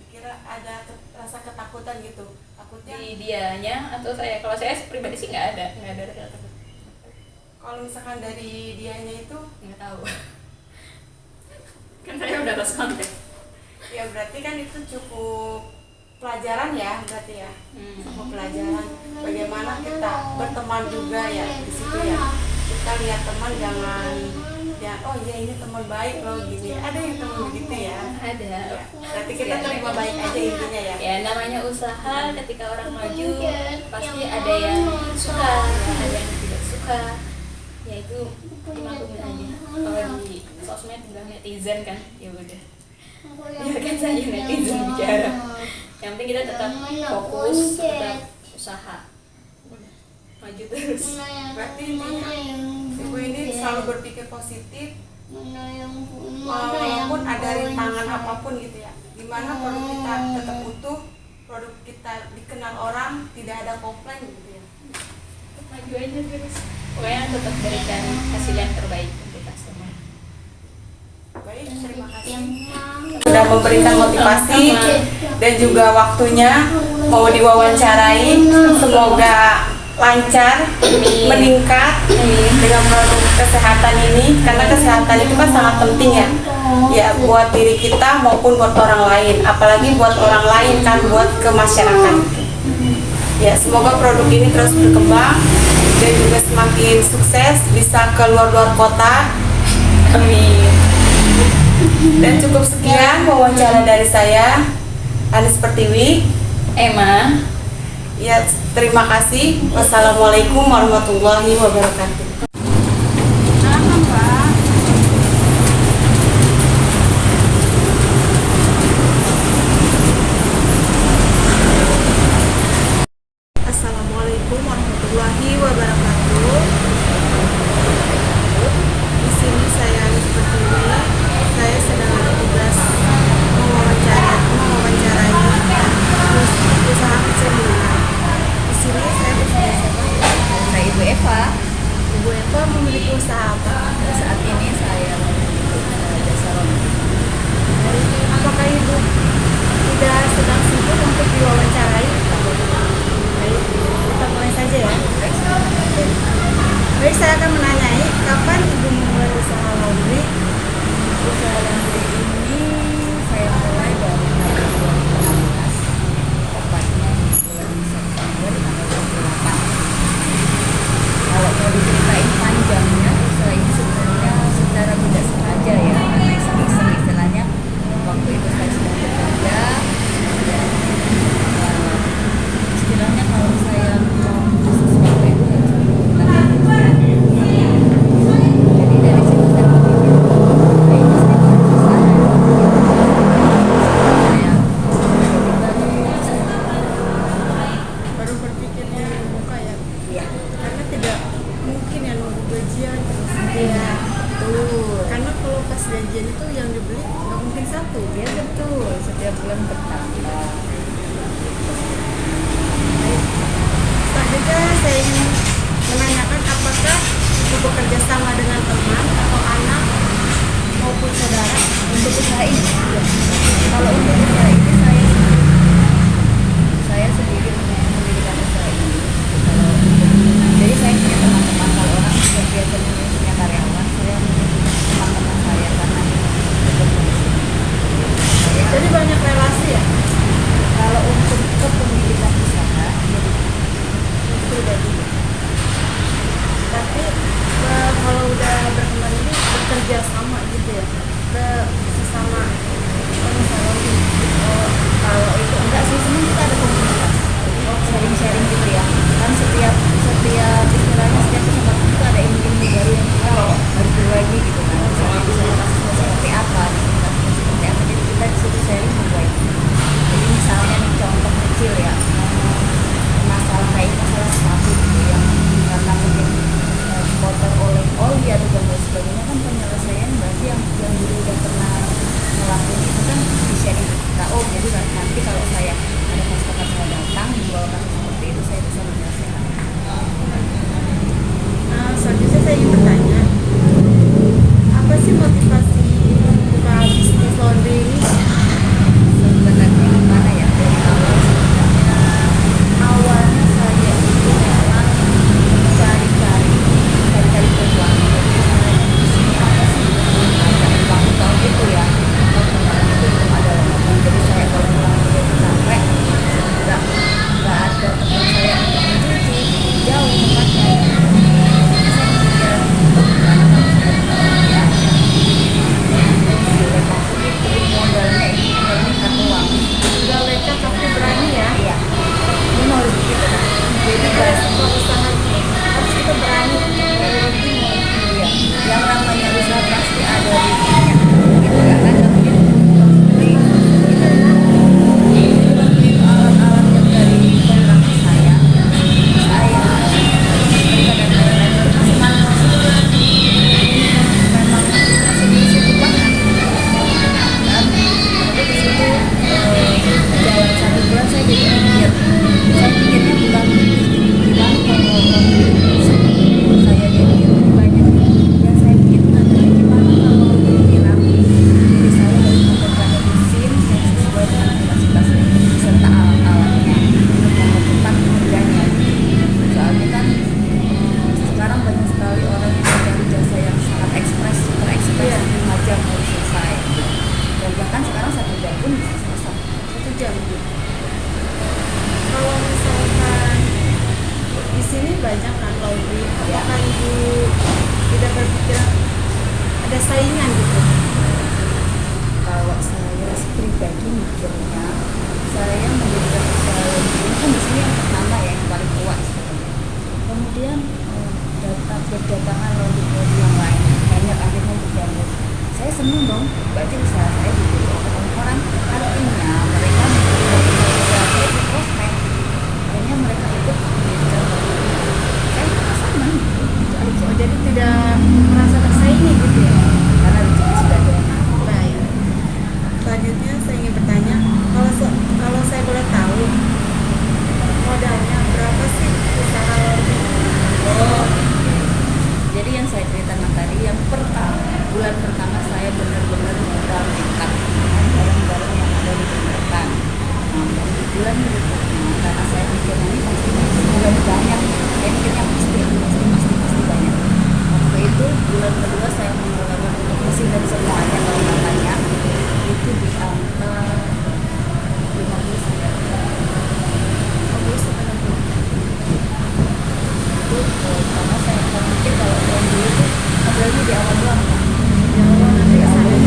dikira ada rasa ketakutan gitu, takutnya Di dianya atau saya, kalau saya pribadi sih enggak ada rasa takut. kalau misalkan dari dianya itu Enggak tahu. Kan saya udah lost contact. ya berarti kan itu cukup pelajaran ya, berarti ya cukup pelajaran bagaimana kita berteman juga ya di situ ya. Kita lihat teman jangan ya, oh iya ini teman baik loh gini, ada yang teman begitu ya. Ada. Ya, berarti kita terima baik aja intinya ya. Ya namanya usaha, ketika orang maju pasti ada yang suka, ada yang tidak suka. Ya itu dimaklumin aja. Kalau di sosmed bilang netizen kan, ya udah. Biarkan saja netizen bicara. Yang penting kita tetap fokus, tetap usaha. Udah, maju terus. Berarti intinya ibu ini selalu berpikir positif walaupun ada rintangan apapun gitu ya. Gimana produk kita tetap utuh, produk kita dikenal orang, tidak ada komplain gitu ya. Maju aja terus. Pokoknya tetap berikan hasil yang terbaik untuk customer. Baik, terima kasih sudah memberikan motivasi dan juga waktunya mau diwawancarai. Semoga lancar, meningkat dengan produk kesehatan ini, karena kesehatan itu kan sangat penting ya, ya buat diri kita maupun buat orang lain, apalagi buat orang lain kan, buat ke masyarakat. Ya, semoga produk ini terus berkembang dan juga semakin sukses, bisa ke luar-luar kota. Amin. Dan cukup sekian wawancara dari saya, Anis Pertiwi, Emma. ya, terima kasih. Wassalamualaikum warahmatullahi wabarakatuh. Assalamualaikum warahmatullahi wabarakatuh. Di sini saya seperti ini. Saya sedang ada tugas mewawancarai usaha kecil menengah. Di sini saya bersama siapa? Saya Ibu Eva. Ibu Eva memiliki usaha apa? Saat ini saya jasa roti. Apakah Ibu tidak sedang sibuk untuk diwawancarai? Baik, kita mulai saja ya. Baik, saya akan menanyai kapan Ibu memulai usaha laundry? Usaha laundry ini saya mulai dari tahun 2016, tepatnya bulan September tanggal 28. Kalau mau diceritain panjangnya, usaha ini sebenarnya secara tidak sengaja ya, karena iseng-iseng istilahnya. Waktu itu saya sedang bekerja dan istilahnya kalau saya mau sesuatu itu harus dilakukan. Jadi dari situ saya berpikir, kayaknya saya harus usaha. Saya Baru berpikir di muka ya, iya, karena tidak mungkin ya nunggu gajian terus iya, betul. karena kalau pas gajian itu yang dibeli nggak mungkin satu Iya betul, setiap bulan bertambah. selanjutnya saya ingin menanyakan apakah Ibu bekerja sama dengan teman atau anak maupun saudara. Untuk usaha ini, ya. Kalau untuk usaha ini saya sendiri mendirikan usaha ini. Kalau jadi saya punya teman-teman, kalau orang yang biasanya punya karyawan, saya punya teman-teman saya karena saya Jadi banyak relasi ya. kalau untuk kepemilikan usaha pribadi. Tapi kalau udah berkembang ini bekerja sama gitu ya, sesama pengusaha. Kalau itu enggak sih, sebenarnya kita ada komunitas, sharing-sharing gitu ya. Kan setiap istilahnya setiap kesempatan itu ada ilmu-ilmu baru yang kita harus berbagi gitu kan. Misalnya kasusnya seperti apa, kasusnya seperti apa. Jadi kita di situ sharing berbagi. Jadi misalnya nih contoh kecil ya, masalah kayak masalah sepatu gitu yang karena mungkin kotor oleh oli atau dan lain sebagainya, kan penyelesaian berarti yang dulu udah pernah ngelakuin itu kan bisa di kita. Oh jadi nanti kalau saya ada customer saya datang dibawa kasus seperti itu, saya bisa menyelesaikan. Selanjutnya saya ingin bertanya, apa sih motivasi buka bisnis laundry ini? Sebenarnya gimana ya, dari awal sebenarnya awalnya saya itu memang cari-cari peluang. Jadi saya di sini apa sih ada waktu tahun itu ya, tahun itu belum ada lowongan. Jadi saya kalau pulang dari capek nggak ada tempat saya untuk mencuci, jauh tempatnya. Jadi saya mikir akhirnya saya mendirikan usaha laundry ini kan di sini yang pertama ya, yang paling tua sebenarnya. Kemudian berdatangan laundry yang lain, banyak akhirnya berjamur. Saya senang dong, berarti usaha saya dibeli oleh orang, artinya mereka menggunakan usaha saya di sosmed, akhirnya mereka ikut mendirikan laundry. Saya juga senang, itu aja. Oh, jadi tidak merasa tersaingi gitu ya? Karena rezeki sudah ada. Baik. Selanjutnya saya ingin bertanya, kalau saya boleh tahu modalnya berapa sih usaha laundry? Oh, jadi yang saya ceritakan tadi, yang bulan pertama saya benar-benar modal nekat dengan barang-barang yang ada di permukaan. Nah, dan di bulan berikutnya karena saya mikirnya ini pasti banyak, saya mikirnya pasti banyak. Waktu itu bulan kedua saya mengeluarkan untuk mesin dan semuanya peralatannya itu di angka 50 sampai 60. Itu karena saya mikir kalau laundry itu modalnya di awal doang kan. Di awal nanti kesannya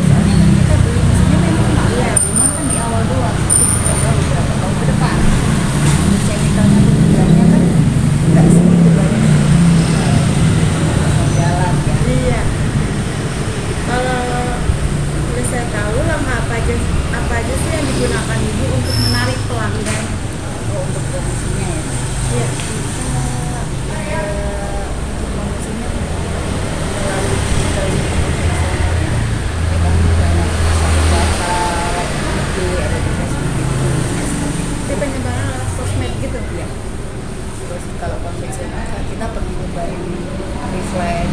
soalnya kan kita beli mesinnya memang mahal ya, cuma kan di awal doang, itu coba beberapa tahun ke depan. Chemicalnya tuh bilangnya kan nggak segitu banyak jalan ya. Iya. Kalau boleh saya tahu langkah apa aja sih yang digunakan ibu untuk menarik pelanggan? Untuk promosinya ya. Iya. Untuk promosinya melalui digital ya. Kami banyak baca di ada di Facebook itu. Itu penyebaran lewat sosmed gitu Ya. Terus kalau konvensional kan kita perlu nyebarin leaflet,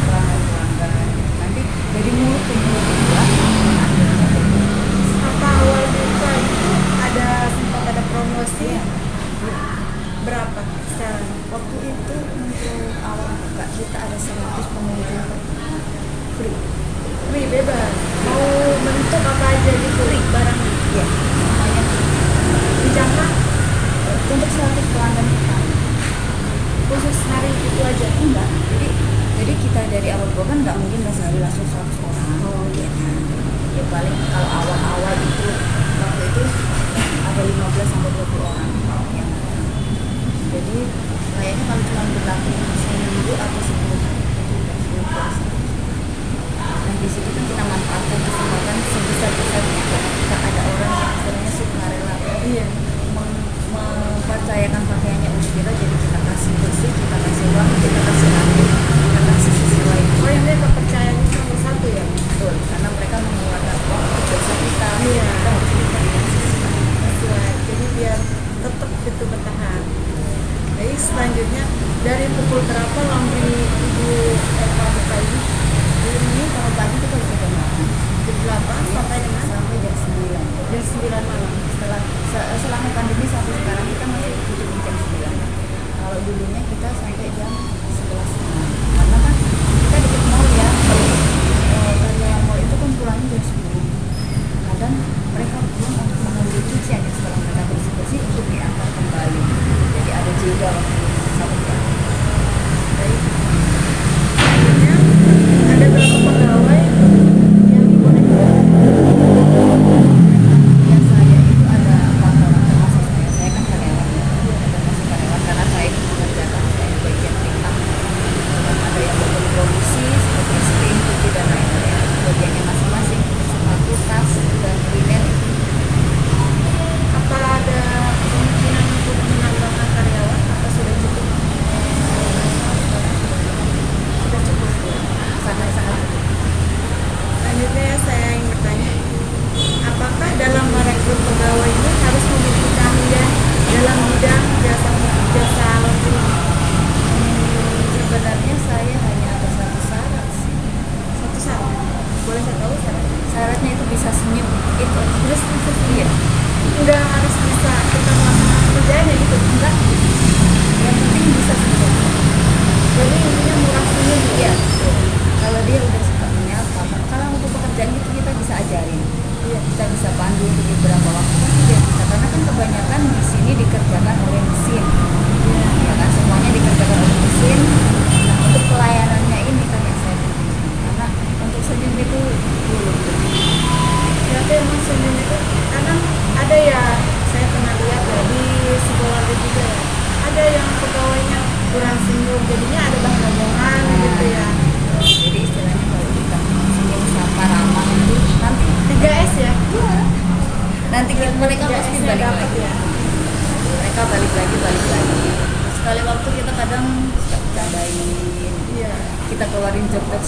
pelanggan. Nanti dari mulut ke mulut juga akhirnya apa awal buka itu sempat ada promosi berapa sekarang? waktu itu untuk awal buka kita ada 100 pengunjung free. Free bebas mau bentuk apa aja gitu barangnya Ya, semuanya dijangka untuk 100 pelanggan kita. khusus hari itu aja Enggak, jadi kita dari awal buka kan nggak mungkin sehari langsung 100 orang. Oh, ya kan. Ya paling kalau awal-awal itu waktu itu ada 15 sampai 20 orang yang datang. Jadi kayaknya kalau cuma berlaku seminggu atau 10 hari itu udah full puasa. Nah di situ kan kita manfaatkan kesempatan sebesar-besarnya karena kita ada orang yang istilahnya sukarela iya mempercayakan pakaiannya untuk kita, jadi kita kasih bersih, kita kasih uang, kita kasih rapi, kita kasih sesuai. oh yang dia kepercayaan itu nomor satu ya Betul, karena mereka mengeluarkan uang untuk jasa kita, Iya. kita harus berikan yang sesuai. sesuai jadi biar tetap gitu bertahan. Jadi selanjutnya dari pukul berapa laundry ibu buka ini?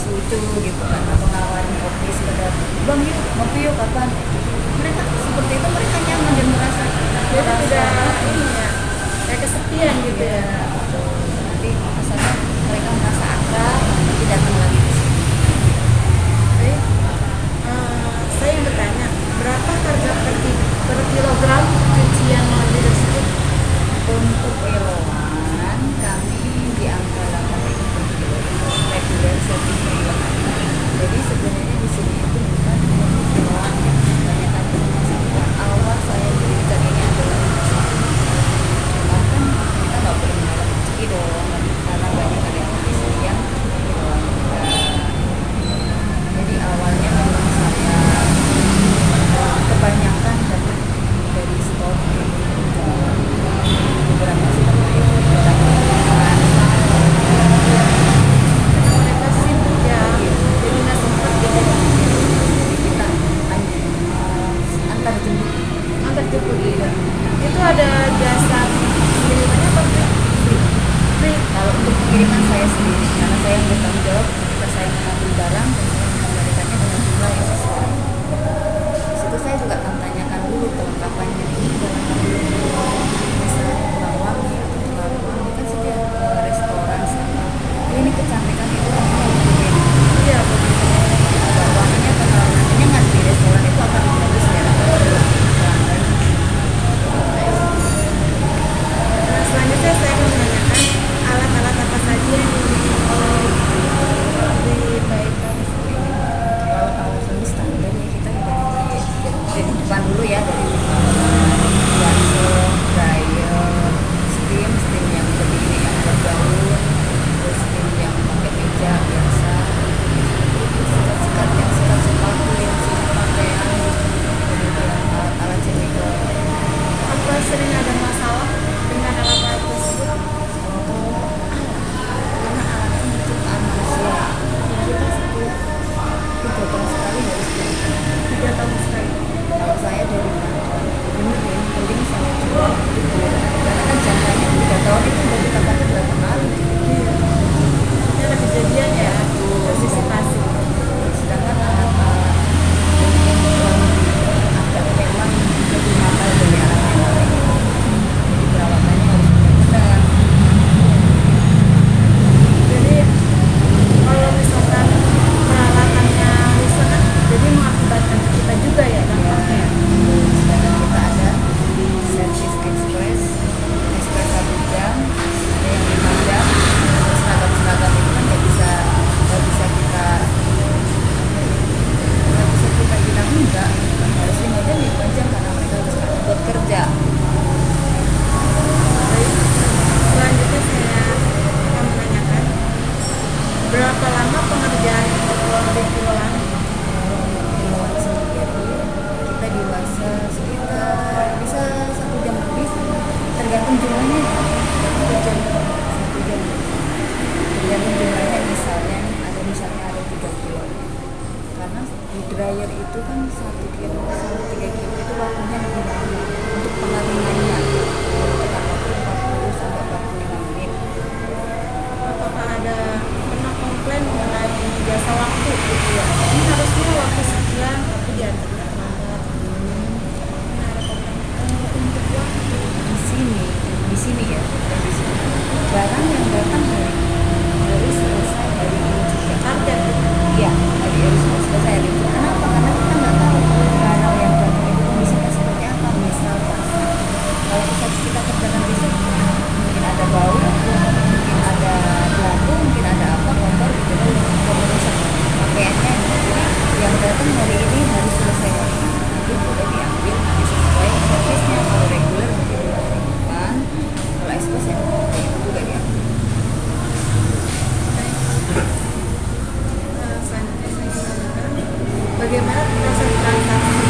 lucu gitu kan, atau nawarin kopi sekedar bang yuk ngopi yuk kapan, mereka seperti itu, mereka nyaman dan merasa Jadi tidak ini ya, kayak kesepian gitu ya. nanti misalnya mereka merasa akrab nanti datang lagi ke sini. Baik. Saya yang bertanya, berapa harga per kilogram cucian laundry tersebut? Untuk kiloan kami di angka 8.000 per kilo regular service kiloan. Jadi sebenarnya di sini itu bukan untuk kiloan ya, banyak kan sekitar awal saya berikan ini adalah cuma kan kita nggak boleh menolak rezeki dong, karena banyak karyawan di sini yang kiloan juga. Jadi awalnya memang saya kebanyakan dapat dari stok beberapa stok Mereka sibuk ya, jadi nggak sempat gitu. kita antar jemput. Angkat jemput gitu. Itu ada jasa pengirimannya apa free? Free. Kalau untuk pengiriman saya sendiri, karena saya yang bertanggung jawab ketika saya mengambil barang dan saya mengembalikannya dengan jumlah yang sesuai. Di situ saya juga akan tanyakan dulu kelengkapannya ini, kelengkapan dulu misalnya kurang wangi atau terlalu wangi, kan setiap restoran sama klinik kecantikan itu kan berbeda. Iya begitu. Agak wanginya terlalu nantinya nggak di restoran itu akan bagus ya, pelanggan. Selanjutnya saya akan menanyakan alat-alat apa saja yang dimiliki oleh laundry baik kami sendiri. Kalau alasan standar ya kita dari depan dulu ya, dari washer, dryer, steam yang berdiri yang bergaul, terus steam yang pakai meja biasa, sikat yang sikat sepatu, yang sikat pakaian, kemudian alat-alat chemical. Apa sering ada masalah dengan alat-alat tersebut? Karena alatnya menciptakan manusia, kita 3 tahun sekali harus ganti. 3 tahun sekali. Kalau saya dari benerin penting saya jual itu boleh, karena kan jangkanya 3 tahun itu udah kita pakai berapa kali. Iya. Ini ada kejadian ya, antisipasi. Sedangkan alat-alat yang agak memang lebih mahal dari alat yang lain, jadi perawatannya harus benar-benar. Jadi kalau misalkan peralatannya rusak kan jadi mengakibatkan kita juga ya dampaknya. Sedangkan kita ada servis express 1 jam, ada yang 5 jam, seragam-seragam itu kan nggak bisa kita bilang enggak, harus 5 jam ya 5 jam karena mereka harus buat kerja. Baik. Selanjutnya saya akan menanyakan berapa lama pengerjaan untuk laundry kiloan? Kiloan sendiri kita dewasa sekitar bisa 1 jam lebih, tergantung jumlahnya ya. 1 jam tergantung jumlahnya. Misalnya ada 3 kilo, karena di dryer itu kan 1 kilo sampai 3 kilo itu waktunya lebih lama untuk pengeringannya, sekitar waktu 40 sampai 45 menit. Apakah ada pernah komplain mengenai jasa waktu gitu ya? Ini harusnya waktu sekian tapi diantarnya terlambat. Ini ada komplain untuk waktu. Di sini ya, bukan di sini. Barang yang datang harus selesai hari ini juga. Target. Iya, harus selesai hari ini. Kenapa? Karena kita nggak tahu barang yang datang itu kondisinya seperti apa. Misal basah, kalau kita kerjakan besok mungkin ada bau, mungkin ada belatung, mungkin ada apa kotor gitu kan, merusak pakaiannya. Jadi yang datang hari ini harus selesai hari ini. Nanti udah diambil nanti sesuai servisnya. Kalau reguler mungkin 2 hari depan, kalau ekspres ya itu juga diambil. Selanjutnya saya ingin menanyakan bagaimana proses transaksi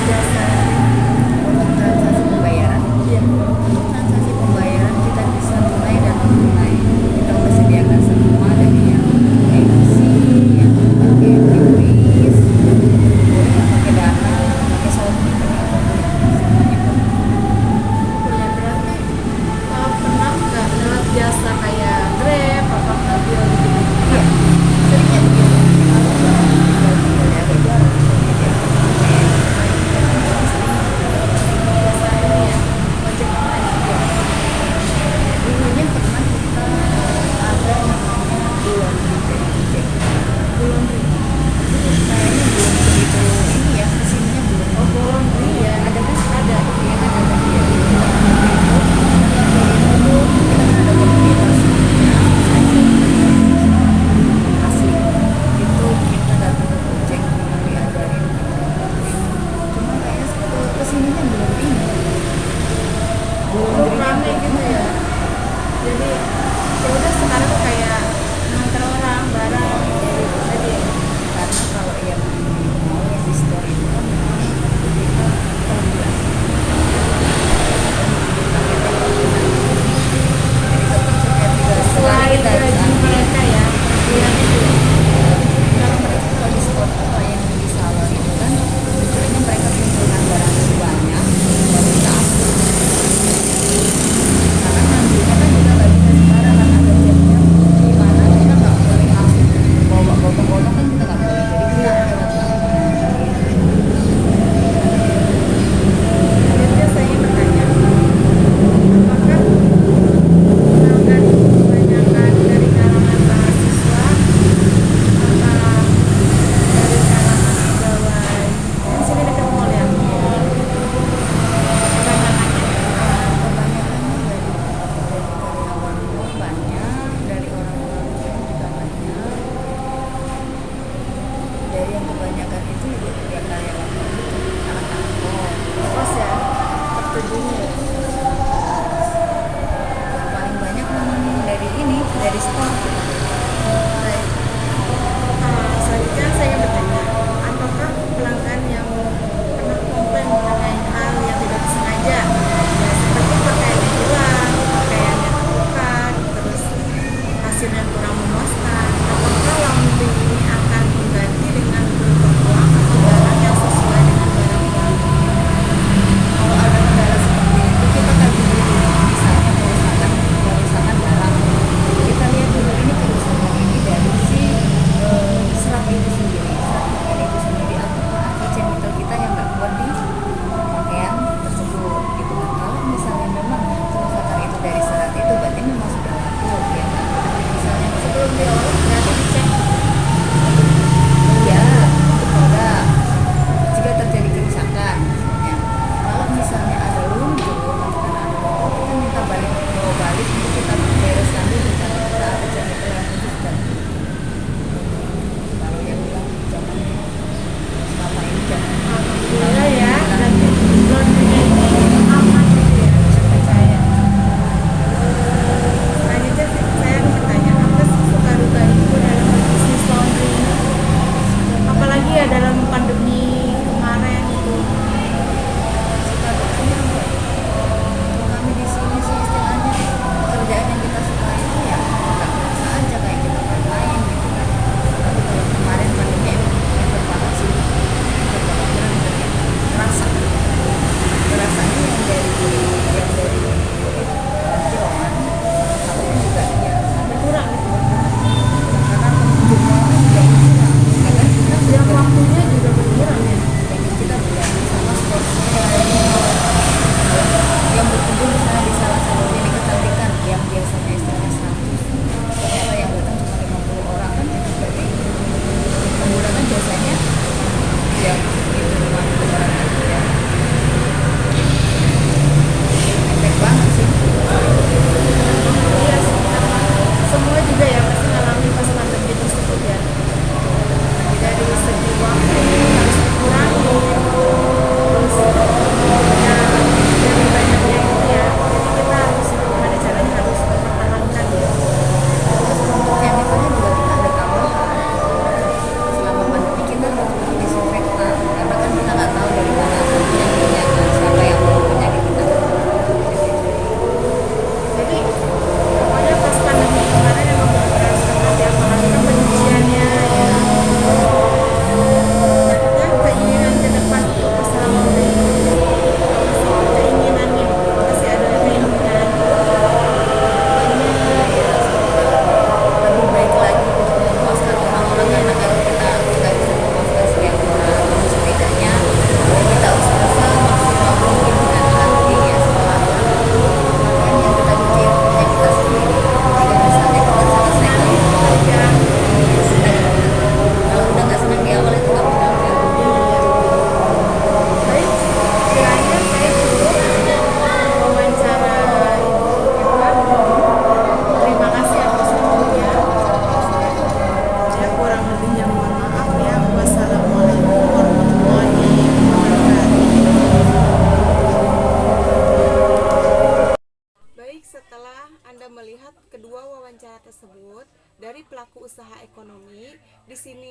jasa? Untuk transaksi pembayaran, Iya. untuk transaksi pembayaran kita bisa tunai dan non tunai. Kita udah sediakan semua dari yang edisi, yang pakai QRIS, boleh yang pakai Dana, pakai Shopee,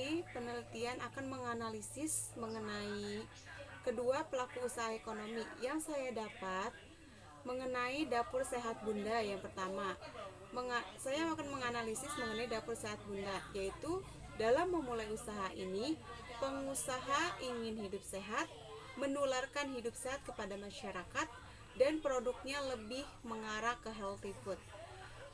ini penelitian akan menganalisis mengenai kedua pelaku usaha ekonomi yang saya dapat mengenai dapur sehat Bunda. Yang pertama, saya akan menganalisis mengenai dapur sehat Bunda, yaitu dalam memulai usaha ini, pengusaha ingin hidup sehat, menularkan hidup sehat kepada masyarakat, dan produknya lebih mengarah ke healthy food.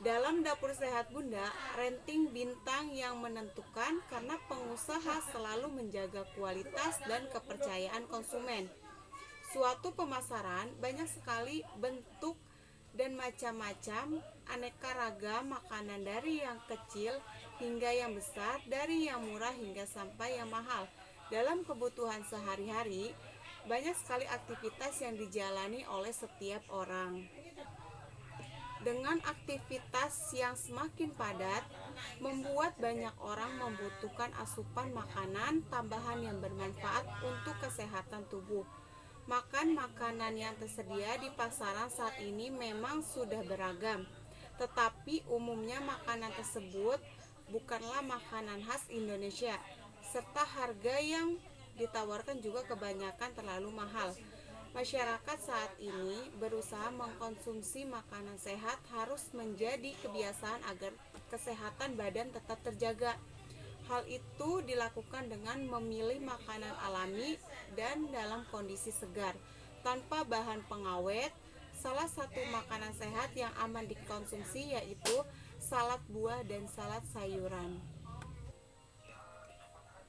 Dalam dapur sehat Bunda, rating bintang yang menentukan karena pengusaha selalu menjaga kualitas dan kepercayaan konsumen. Suatu pemasaran banyak sekali bentuk dan macam-macam aneka ragam makanan dari yang kecil hingga yang besar, dari yang murah hingga sampai yang mahal. Dalam kebutuhan sehari-hari, banyak sekali aktivitas yang dijalani oleh setiap orang. Dengan aktivitas yang semakin padat, membuat banyak orang membutuhkan asupan makanan tambahan yang bermanfaat untuk kesehatan tubuh. Makanan yang tersedia di pasaran saat ini memang sudah beragam, tetapi umumnya makanan tersebut bukanlah makanan khas Indonesia, serta harga yang ditawarkan juga kebanyakan terlalu mahal. Masyarakat saat ini berusaha mengkonsumsi makanan sehat harus menjadi kebiasaan agar kesehatan badan tetap terjaga. Hal itu dilakukan dengan memilih makanan alami dan dalam kondisi segar, tanpa bahan pengawet. Salah satu makanan sehat yang aman dikonsumsi yaitu salad buah dan salad sayuran.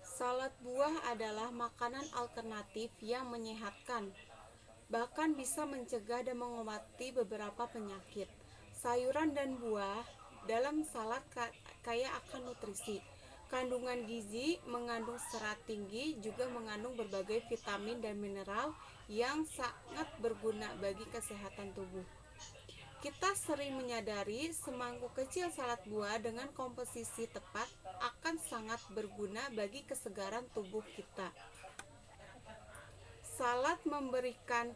Salad buah adalah makanan alternatif yang menyehatkan, bahkan bisa mencegah dan mengobati beberapa penyakit. Sayuran dan buah dalam salad kaya akan nutrisi, kandungan gizi, mengandung serat tinggi, juga mengandung berbagai vitamin dan mineral yang sangat berguna bagi kesehatan tubuh. Kita sering menyadari semangkuk kecil salad buah dengan komposisi tepat akan sangat berguna bagi kesegaran tubuh kita. Salad memberikan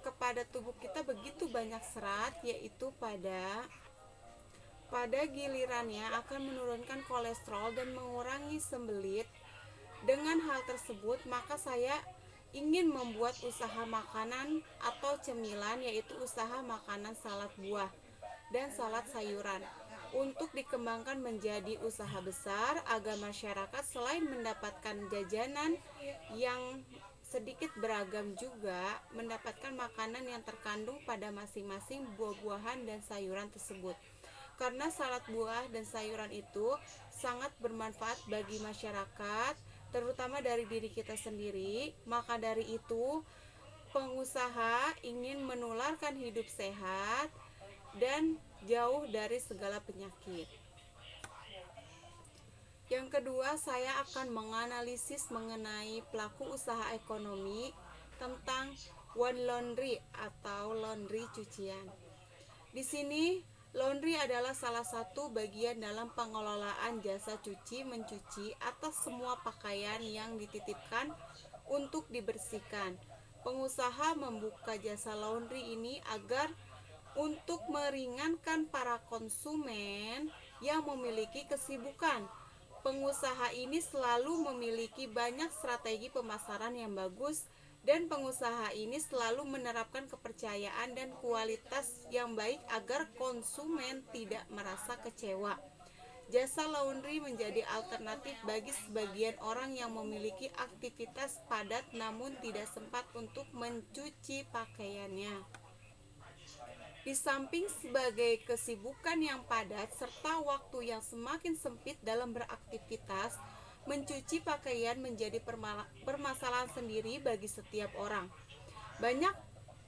kepada tubuh kita begitu banyak serat, yaitu pada gilirannya akan menurunkan kolesterol dan mengurangi sembelit. Dengan hal tersebut, maka saya ingin membuat usaha makanan atau cemilan, yaitu usaha makanan salad buah dan salad sayuran, untuk dikembangkan menjadi usaha besar agar masyarakat selain mendapatkan jajanan yang sedikit beragam juga mendapatkan makanan yang terkandung pada masing-masing buah-buahan dan sayuran tersebut. Karena salad buah dan sayuran itu sangat bermanfaat bagi masyarakat, terutama dari diri kita sendiri. Maka dari itu, pengusaha ingin menularkan hidup sehat dan jauh dari segala penyakit. Yang kedua, saya akan menganalisis mengenai pelaku usaha ekonomi tentang One Laundry atau laundry cucian. Di sini, laundry adalah salah satu bagian dalam pengelolaan jasa cuci mencuci atas semua pakaian yang dititipkan untuk dibersihkan. Pengusaha membuka jasa laundry ini agar untuk meringankan para konsumen yang memiliki kesibukan. Pengusaha ini selalu memiliki banyak strategi pemasaran yang bagus, dan pengusaha ini selalu menerapkan kepercayaan dan kualitas yang baik agar konsumen tidak merasa kecewa. Jasa laundry menjadi alternatif bagi sebagian orang yang memiliki aktivitas padat namun tidak sempat untuk mencuci pakaiannya. Di samping sebagai kesibukan yang padat serta waktu yang semakin sempit dalam beraktivitas, mencuci pakaian menjadi permasalahan sendiri bagi setiap orang. Banyak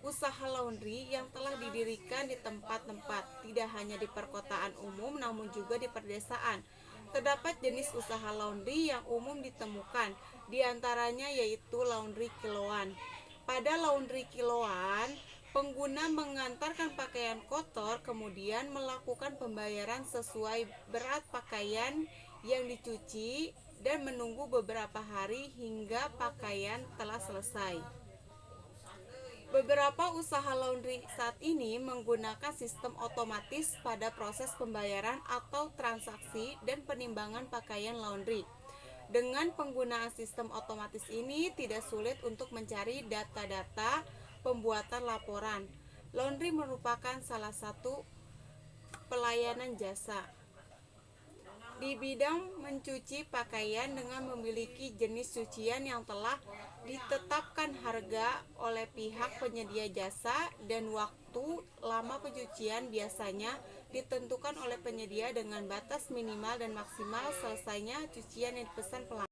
usaha laundry yang telah didirikan di tempat-tempat, tidak hanya di perkotaan umum namun juga di perdesaan. Terdapat jenis usaha laundry yang umum ditemukan, di antaranya yaitu laundry kiloan. Pada laundry kiloan, pengguna mengantarkan pakaian kotor, kemudian melakukan pembayaran sesuai berat pakaian yang dicuci dan menunggu beberapa hari hingga pakaian telah selesai. Beberapa usaha laundry saat ini menggunakan sistem otomatis pada proses pembayaran atau transaksi dan penimbangan pakaian laundry. Dengan penggunaan sistem otomatis ini tidak sulit untuk mencari data-data pembuatan laporan. Laundry merupakan salah satu pelayanan jasa di bidang mencuci pakaian dengan memiliki jenis cucian yang telah ditetapkan harga oleh pihak penyedia jasa dan waktu lama pencucian biasanya ditentukan oleh penyedia dengan batas minimal dan maksimal selesainya cucian yang dipesan pelanggan.